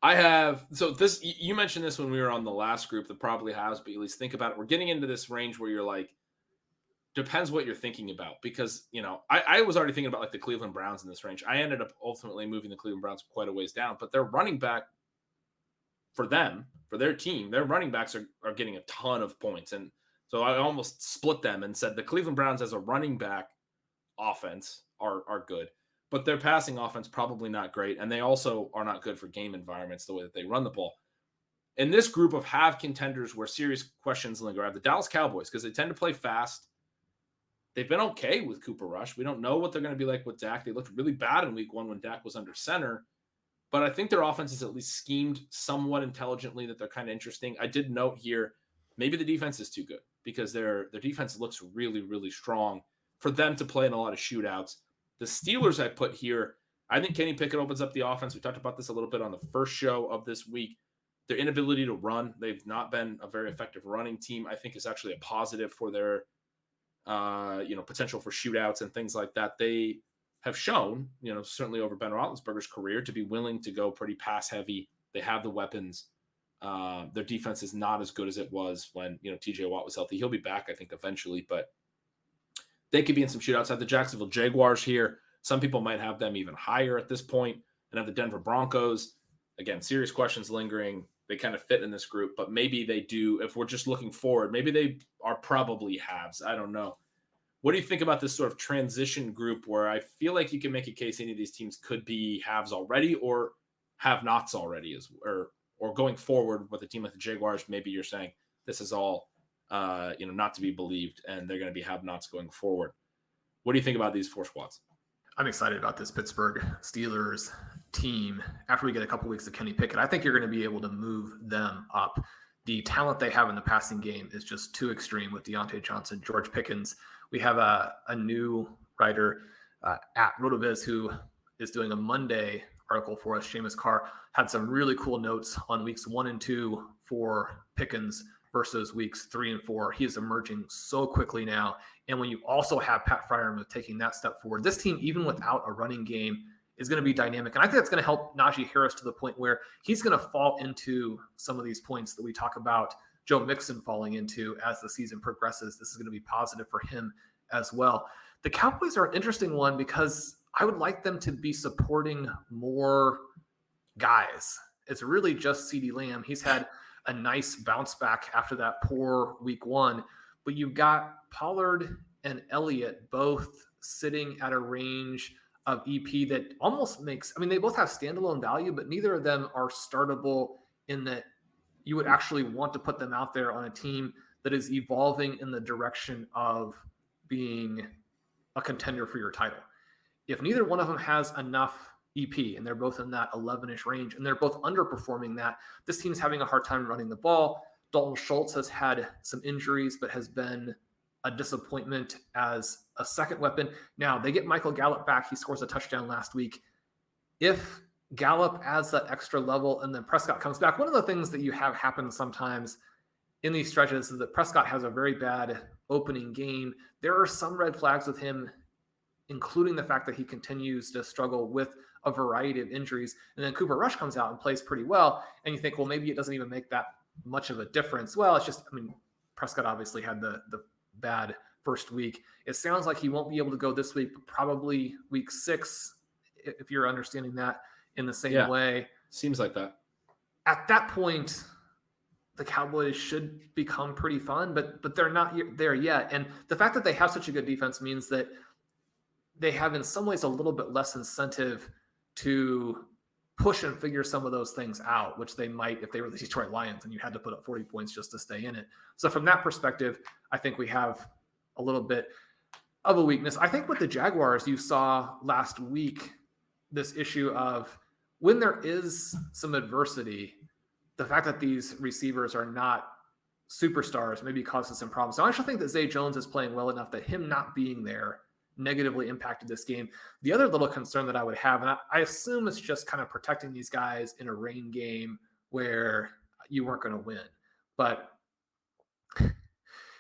You mentioned this when we were on the last group that probably has, but at least think about it. We're getting into this range where you're like, depends what you're thinking about, because, you know, I was already thinking about like the Cleveland Browns in this range. I ended up ultimately moving the Cleveland Browns quite a ways down, but their running back for their team, their running backs are getting a ton of points. And so I almost split them and said the Cleveland Browns as a running back offense are good, but their passing offense probably not great. And they also are not good for game environments the way that they run the ball. In this group of have contenders where serious questions linger, I have the Dallas Cowboys because they tend to play fast. They've been okay with Cooper Rush. We don't know what they're going to be like with Dak. They looked really bad in week 1 when Dak was under center, but I think their offense is at least schemed somewhat intelligently, that they're kind of interesting. I did note here, maybe the defense is too good because their defense looks really, really strong for them to play in a lot of shootouts. The Steelers I put here, I think Kenny Pickett opens up the offense. We talked about this a little bit on the first show of this week. Their inability to run, they've not been a very effective running team, I think is actually a positive for their potential for shootouts and things like that. They have shown, certainly over Ben Roethlisberger's career, to be willing to go pretty pass heavy. They have the weapons. Their defense is not as good as it was when, TJ Watt was healthy. He'll be back, I think, eventually, but they could be in some shootouts. I have the Jacksonville Jaguars here. Some people might have them even higher at this point, and have the Denver Broncos. Again, serious questions lingering. they kind of fit in this group, but maybe they do. If we're just looking forward, maybe they are probably halves. I don't know. What do you think about this sort of transition group where I feel like you can make a case any of these teams could be halves already or have nots already, or going forward with a team like the Jaguars? Maybe you're saying this is all not to be believed, and they're going to be have nots going forward. What do you think about these 4 squads? I'm excited about this Pittsburgh Steelers team. After we get a couple weeks of Kenny Pickett, I think you're going to be able to move them up. The talent they have in the passing game is just too extreme with Deontay Johnson, George Pickens. We have a new writer at RotoViz who is doing a Monday article for us. Seamus Carr had some really cool notes on weeks 1 and 2 for Pickens versus weeks 3 and 4. He is emerging so quickly now. And when you also have Pat Freiermuth taking that step forward, this team, even without a running game, is going to be dynamic. And I think that's going to help Najee Harris to the point where he's going to fall into some of these points that we talk about Joe Mixon falling into as the season progresses. This is going to be positive for him as well. The Cowboys are an interesting one because I would like them to be supporting more guys. It's really just CeeDee Lamb. He's had a nice bounce back after that poor week 1, but you've got Pollard and Elliott both sitting at a range of EP that almost makes, they both have standalone value, but neither of them are startable in that you would actually want to put them out there on a team that is evolving in the direction of being a contender for your title. If neither one of them has enough EP and they're both in that 11-ish range and they're both underperforming that, this team's having a hard time running the ball. Dalton Schultz has had some injuries, but has been a disappointment as a second weapon. Now they get Michael Gallup back. He scores a touchdown last week. If Gallup adds that extra level and then Prescott comes back, one of the things that you have happen sometimes in these stretches is that Prescott has a very bad opening game. There are some red flags with him, including the fact that he continues to struggle with a variety of injuries. And then Cooper Rush comes out and plays pretty well. And you think, well, maybe it doesn't even make that much of a difference. Well, it's just, Prescott obviously had the bad first week. It sounds like he won't be able to go this week, but probably week 6, if you're understanding that in the same way. Seems like that. At that point, the Cowboys should become pretty fun, but they're not there yet. And the fact that they have such a good defense means that they have in some ways a little bit less incentive to push and figure some of those things out, which they might if they were the Detroit Lions and you had to put up 40 points just to stay in it. So from that perspective, I think we have a little bit of a weakness. I think with the Jaguars, you saw last week this issue of when there is some adversity, the fact that these receivers are not superstars maybe causes some problems. So I actually think that Zay Jones is playing well enough that him not being there negatively impacted this game. The other little concern that I would have, and I assume it's just kind of protecting these guys in a rain game where you weren't going to win. But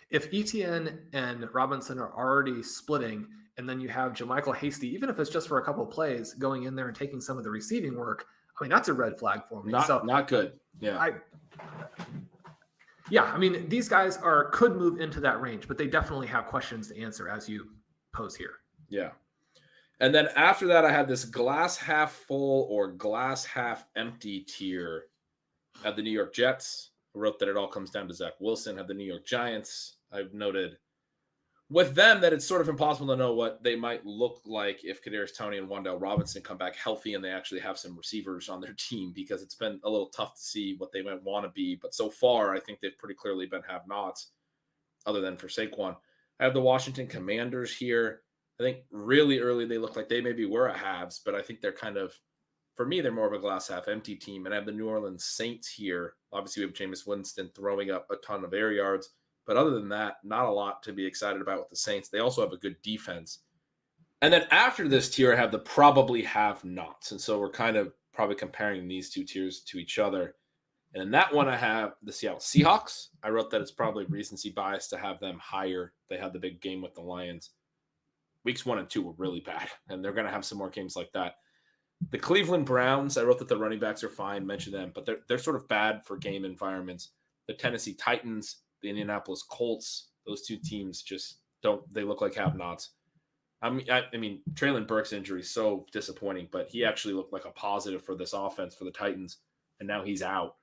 if Etienne and Robinson are already splitting, and then you have JaMychal Hasty, even if it's just for a couple of plays, going in there and taking some of the receiving work, that's a red flag for me. Not good. Yeah. These guys could move into that range, but they definitely have questions to answer as you pose here. Yeah. And then after that, I had this glass half full or glass half empty tier at the New York Jets. I wrote that it all comes down to Zach Wilson. Had the New York Giants. I've noted with them that it's sort of impossible to know what they might look like if Kadarius Toney and Wan'Dale Robinson come back healthy and they actually have some receivers on their team, because it's been a little tough to see what they might want to be. But so far, I think they've pretty clearly been have-nots, other than for Saquon. I have the Washington Commanders here. I think really early they look like they maybe were a halves, but I think they're kind of, for me, they're more of a glass half empty team. And I have the New Orleans Saints here. Obviously, we have Jameis Winston throwing up a ton of air yards. But other than that, not a lot to be excited about with the Saints. They also have a good defense. And then after this tier, I have the probably have-nots. And so we're kind of probably comparing these two tiers to each other. And in that one, I have the Seattle Seahawks. I wrote that it's probably recency bias to have them higher. They had the big game with the Lions. Weeks 1 and 2 were really bad, and they're going to have some more games like that. The Cleveland Browns, I wrote that the running backs are fine, mentioned them, but they're sort of bad for game environments. The Tennessee Titans, the Indianapolis Colts, those two teams just they look like have-nots. I mean, Treylon Burks' injury is so disappointing, but he actually looked like a positive for this offense for the Titans, and now he's out.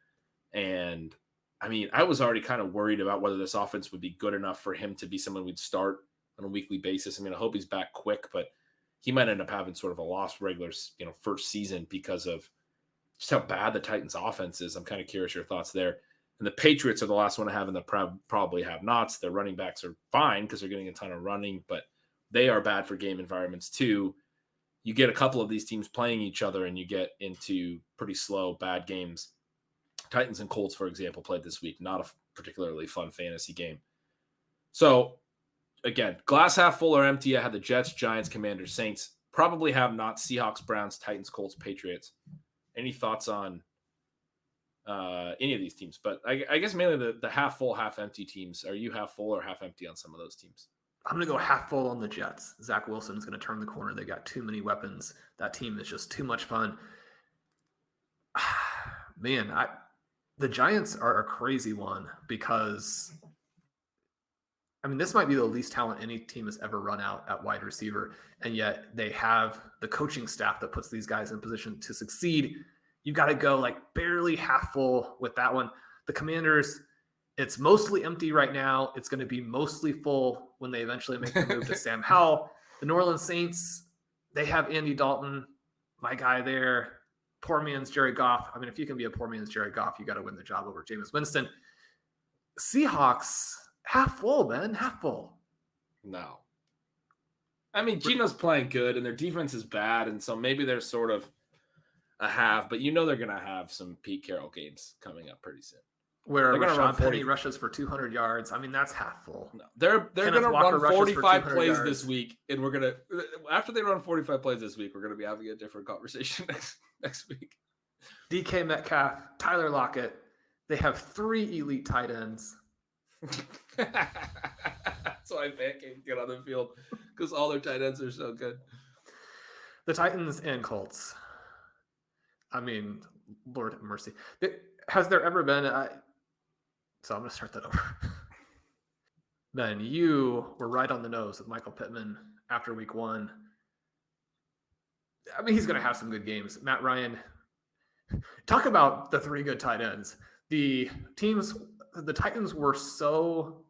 And I mean, I was already kind of worried about whether this offense would be good enough for him to be someone we'd start on a weekly basis. I mean, I hope he's back quick, but he might end up having sort of a lost regular, first season because of just how bad the Titans offense is. I'm kind of curious your thoughts there. And the Patriots are the last one to have, and the probably have nots. Their running backs are fine because they're getting a ton of running, but they are bad for game environments too. You get a couple of these teams playing each other and you get into pretty slow, bad games. Titans and Colts, for example, played this week. Not a particularly fun fantasy game. So, again, glass half full or empty. I had the Jets, Giants, Commanders, Saints. Probably have not Seahawks, Browns, Titans, Colts, Patriots. Any thoughts on any of these teams? But I guess mainly the half full, half empty teams. Are you half full or half empty on some of those teams? I'm going to go half full on the Jets. Zach Wilson's going to turn the corner. They got too many weapons. That team is just too much fun. Man, the Giants are a crazy one because, I mean, this might be the least talent any team has ever run out at wide receiver, and yet they have the coaching staff that puts these guys in position to succeed. You got to go like barely half full with that one. The Commanders, it's mostly empty right now. It's going to be mostly full when they eventually make the move to Sam Howell. The New Orleans Saints, they have Andy Dalton, my guy there. Poor man's Jared Goff. I mean, if you can be a poor man's Jared Goff, you got to win the job over Jameis Winston. Seahawks, half full, man, half full. No. I mean, Geno's playing good, and their defense is bad, and so maybe they're sort of a half, but they're going to have some Pete Carroll games coming up pretty soon. Where Rashaad Penny rushes for 200 yards. I mean, that's half full. No, they're going to run 45 plays this week, and we're going to, after they run 45 plays this week, we're going to be having a different conversation next week. DK Metcalf, Tyler Lockett, they have 3 elite tight ends. That's why Van can't get on the field, because all their tight ends are so good. The Titans and Colts. I mean, Lord have mercy. Has there ever been so I'm going to start that over. Ben, you were right on the nose with Michael Pittman after week 1. I mean, he's going to have some good games. Matt Ryan, talk about the 3 good tight ends. The Titans were so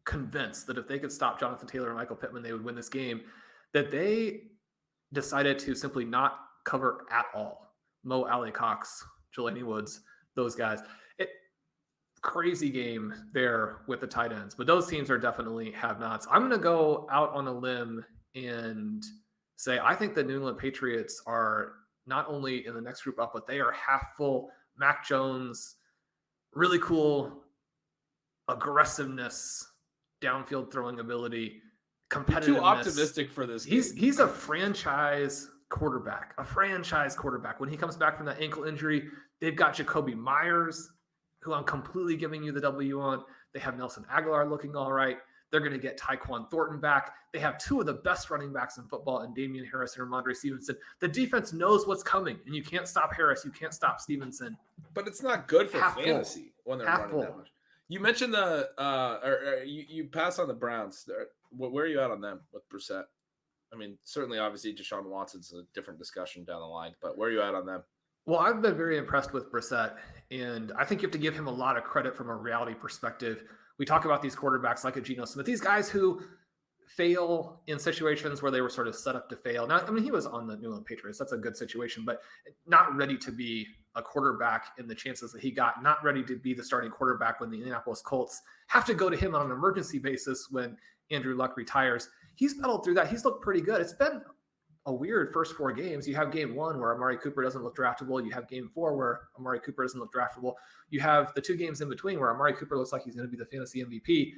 convinced that if they could stop Jonathan Taylor and Michael Pittman, they would win this game, that they decided to simply not cover at all. Mo Alley-Cox, Jelani Woods, those guys. Crazy game there with the tight ends, but those teams are definitely have-nots. I'm going to go out on a limb and say I think the New England Patriots are not only in the next group up, but they are half full. Mac Jones, really cool aggressiveness, downfield throwing ability, competitiveness. Too optimistic for this game. He's a franchise quarterback. When he comes back from that ankle injury, they've got Jacoby Myers, who I'm completely giving you the W on. They have Nelson Aguilar looking all right. They're going to get Tyquan Thornton back. They have 2 of the best running backs in football in Damian Harris and Ramondre Stevenson. The defense knows what's coming, and you can't stop Harris. You can't stop Stevenson. But it's not good for fantasy when they're running that much. You mentioned you passed on the Browns. Where are you at on them with Brissett? I mean, certainly, obviously, Deshaun Watson's a different discussion down the line, but where are you at on them? Well, I've been very impressed with Brissett, and I think you have to give him a lot of credit from a reality perspective. We talk about these quarterbacks like a Geno Smith, these guys who fail in situations where they were sort of set up to fail. Now, I mean, he was on the New England Patriots. That's a good situation, but not ready to be a quarterback in the chances that he got, not ready to be the starting quarterback when the Indianapolis Colts have to go to him on an emergency basis when Andrew Luck retires. He's battled through that. He's looked pretty good. It's been a weird first 4 games. You have game 1 where Amari Cooper doesn't look draftable. You have game 4 where Amari Cooper doesn't look draftable. You have the 2 games in between where Amari Cooper looks like he's going to be the fantasy MVP.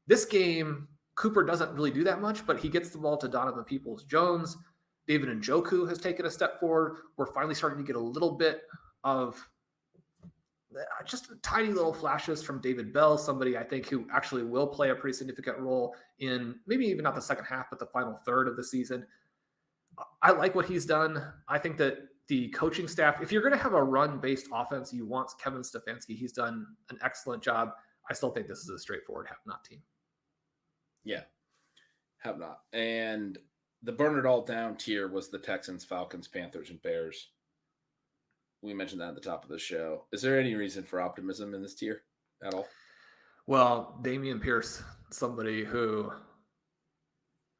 This game, Cooper doesn't really do that much, but he gets the ball to Donovan Peoples-Jones. David Njoku has taken a step forward. We're finally starting to get a little bit of just tiny little flashes from David Bell, somebody I think who actually will play a pretty significant role in maybe even not the second half, but the final third of the season. I like what he's done. I think that the coaching staff, if you're going to have a run-based offense, you want Kevin Stefanski. He's done an excellent job. I still think this is a straightforward have-not team. Yeah, have-not. And the burn it all down tier was the Texans, Falcons, Panthers, and Bears. We mentioned that at the top of the show. Is there any reason for optimism in this tier at all? Well, Damian Pierce, somebody who,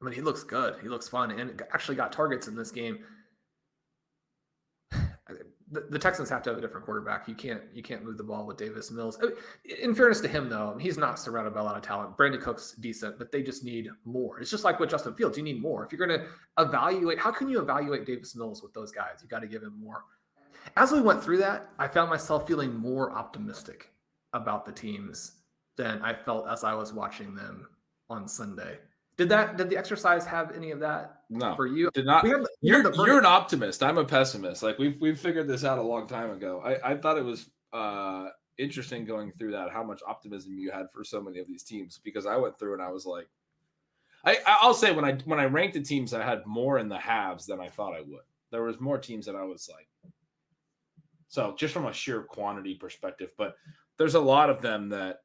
I mean, he looks good. He looks fun and actually got targets in this game. The Texans have to have a different quarterback. You can't move the ball with Davis Mills. I mean, in fairness to him, though, he's not surrounded by a lot of talent. Brandon Cook's decent, but they just need more. It's just like with Justin Fields. You need more. If you're going to evaluate, how can you evaluate Davis Mills with those guys? You got to give him more. As we went through that, I found myself feeling more optimistic about the teams than I felt as I was watching them on Sunday. Did the exercise have any of that for you? Did not. You're an optimist. I'm a pessimist. Like we've figured this out a long time ago. I thought it was interesting going through that, how much optimism you had for so many of these teams, because I went through and I was like, I'll say when I ranked the teams, I had more in the halves than I thought I would. There was more teams that I was like, so just from a sheer quantity perspective, but there's a lot of them that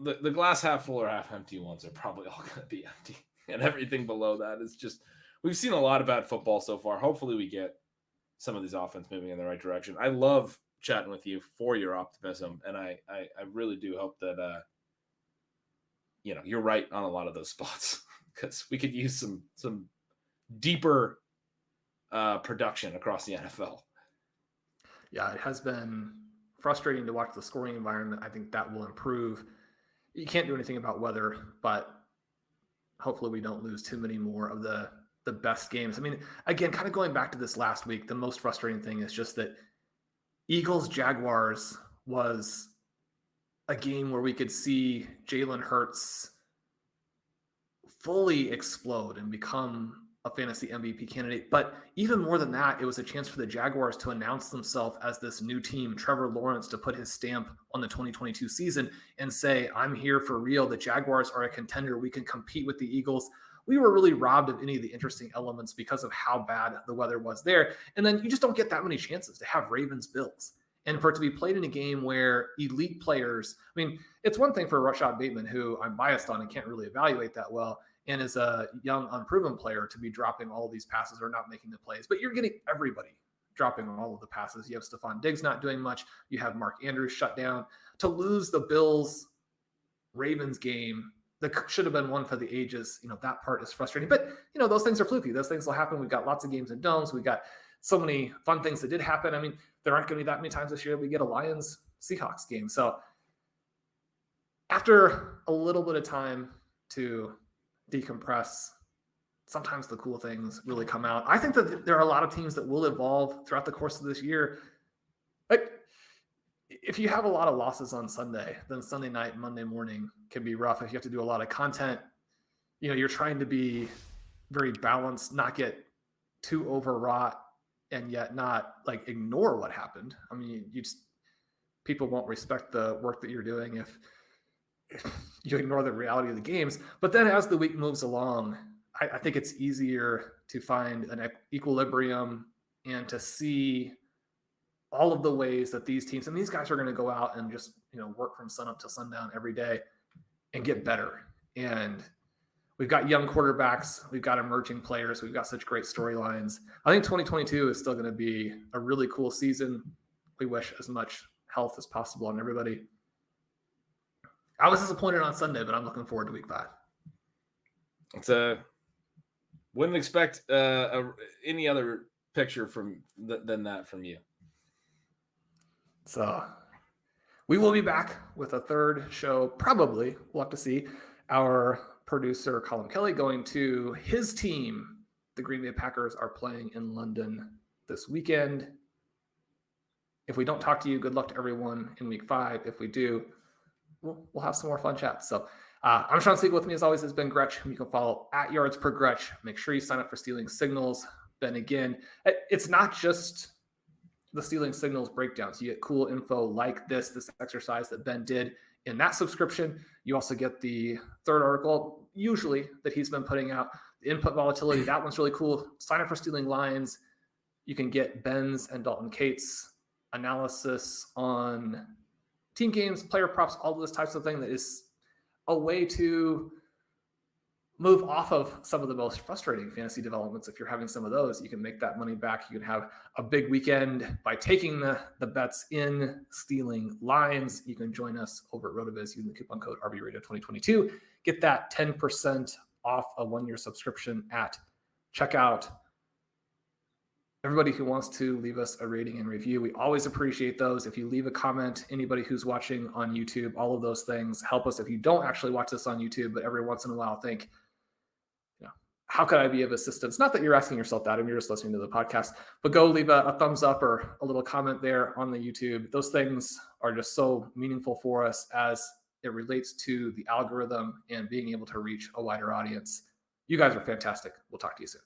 the glass half full or half empty ones are probably all going to be empty. And everything below that is just, we've seen a lot of bad football so far. Hopefully we get some of these offense moving in the right direction. I love chatting with you for your optimism. And I really do hope that, you're right on a lot of those spots, because we could use some deeper production across the NFL. Yeah, it has been frustrating to watch the scoring environment. I think that will improve. You can't do anything about weather, but hopefully we don't lose too many more of the best games. I mean, again, kind of going back to this last week, the most frustrating thing is just that Eagles-Jaguars was a game where we could see Jalen Hurts fully explode and become a fantasy MVP candidate. But even more than that, it was a chance for the Jaguars to announce themselves as this new team, Trevor Lawrence to put his stamp on the 2022 season and say, I'm here for real. The Jaguars are a contender. We can compete with the Eagles. We were really robbed of any of the interesting elements because of how bad the weather was there. And then you just don't get that many chances to have Ravens-Bills. And for it to be played in a game where elite players, I mean, it's one thing for Rashad Bateman, who I'm biased on and can't really evaluate that well, and as a young, unproven player to be dropping all of these passes or not making the plays. But you're getting everybody dropping all of the passes. You have Stephon Diggs not doing much. You have Mark Andrews shut down. To lose the Bills-Ravens game that should have been one for the ages, that part is frustrating. But, those things are fluky. Those things will happen. We've got lots of games in domes. We've got so many fun things that did happen. I mean, there aren't going to be that many times this year we get a Lions-Seahawks game. So after a little bit of time to decompress, sometimes the cool things really come out. I think that there are a lot of teams that will evolve throughout the course of this year. Like, if you have a lot of losses on Sunday, then Sunday night and Monday morning can be rough. If you have to do a lot of content, you're trying to be very balanced, not get too overwrought, and yet not like ignore what happened. I mean, people won't respect the work that you're doing if you ignore the reality of the games. But then as the week moves along, I think it's easier to find an equilibrium and to see all of the ways that these teams, and these guys are going to go out and just, work from sun up to sundown every day and get better. And we've got young quarterbacks. We've got emerging players. We've got such great storylines. I think 2022 is still going to be a really cool season. We wish as much health as possible on everybody. I was disappointed on Sunday, but I'm looking forward to week 5. Wouldn't expect any other picture than that from you. So we will be back with a third show. Probably, we'll have to see. Our producer, Colin Kelly, going to his team. The Green Bay Packers are playing in London this weekend. If we don't talk to you, good luck to everyone in week 5. If we do, we'll have some more fun chats. So I'm Shawn Siegele. With me as always has been Gretch, whom you can follow at Yards Per Gretch. Make sure you sign up for Stealing Signals. Ben, again, it's not just the Stealing Signals breakdowns. You get cool info like this exercise that Ben did in that subscription. You also get the third article, usually, that he's been putting out, the input volatility. That one's really cool. Sign up for Stealing Lines. You can get Ben's and Dalton Cates' analysis on team games, player props, all of those types of things. That is a way to move off of some of the most frustrating fantasy developments. If you're having some of those, you can make that money back. You can have a big weekend by taking the bets in stealing lines. You can join us over at RotoViz using the coupon code RBRadio2022. Get that 10% off a 1-year subscription at checkout. Everybody who wants to leave us a rating and review, we always appreciate those. If you leave a comment, anybody who's watching on YouTube, all of those things help us. If you don't actually watch this on YouTube, but every once in a while think, how could I be of assistance? Not that you're asking yourself that, and you're just listening to the podcast, but go leave a thumbs up or a little comment there on the YouTube. Those things are just so meaningful for us as it relates to the algorithm and being able to reach a wider audience. You guys are fantastic. We'll talk to you soon.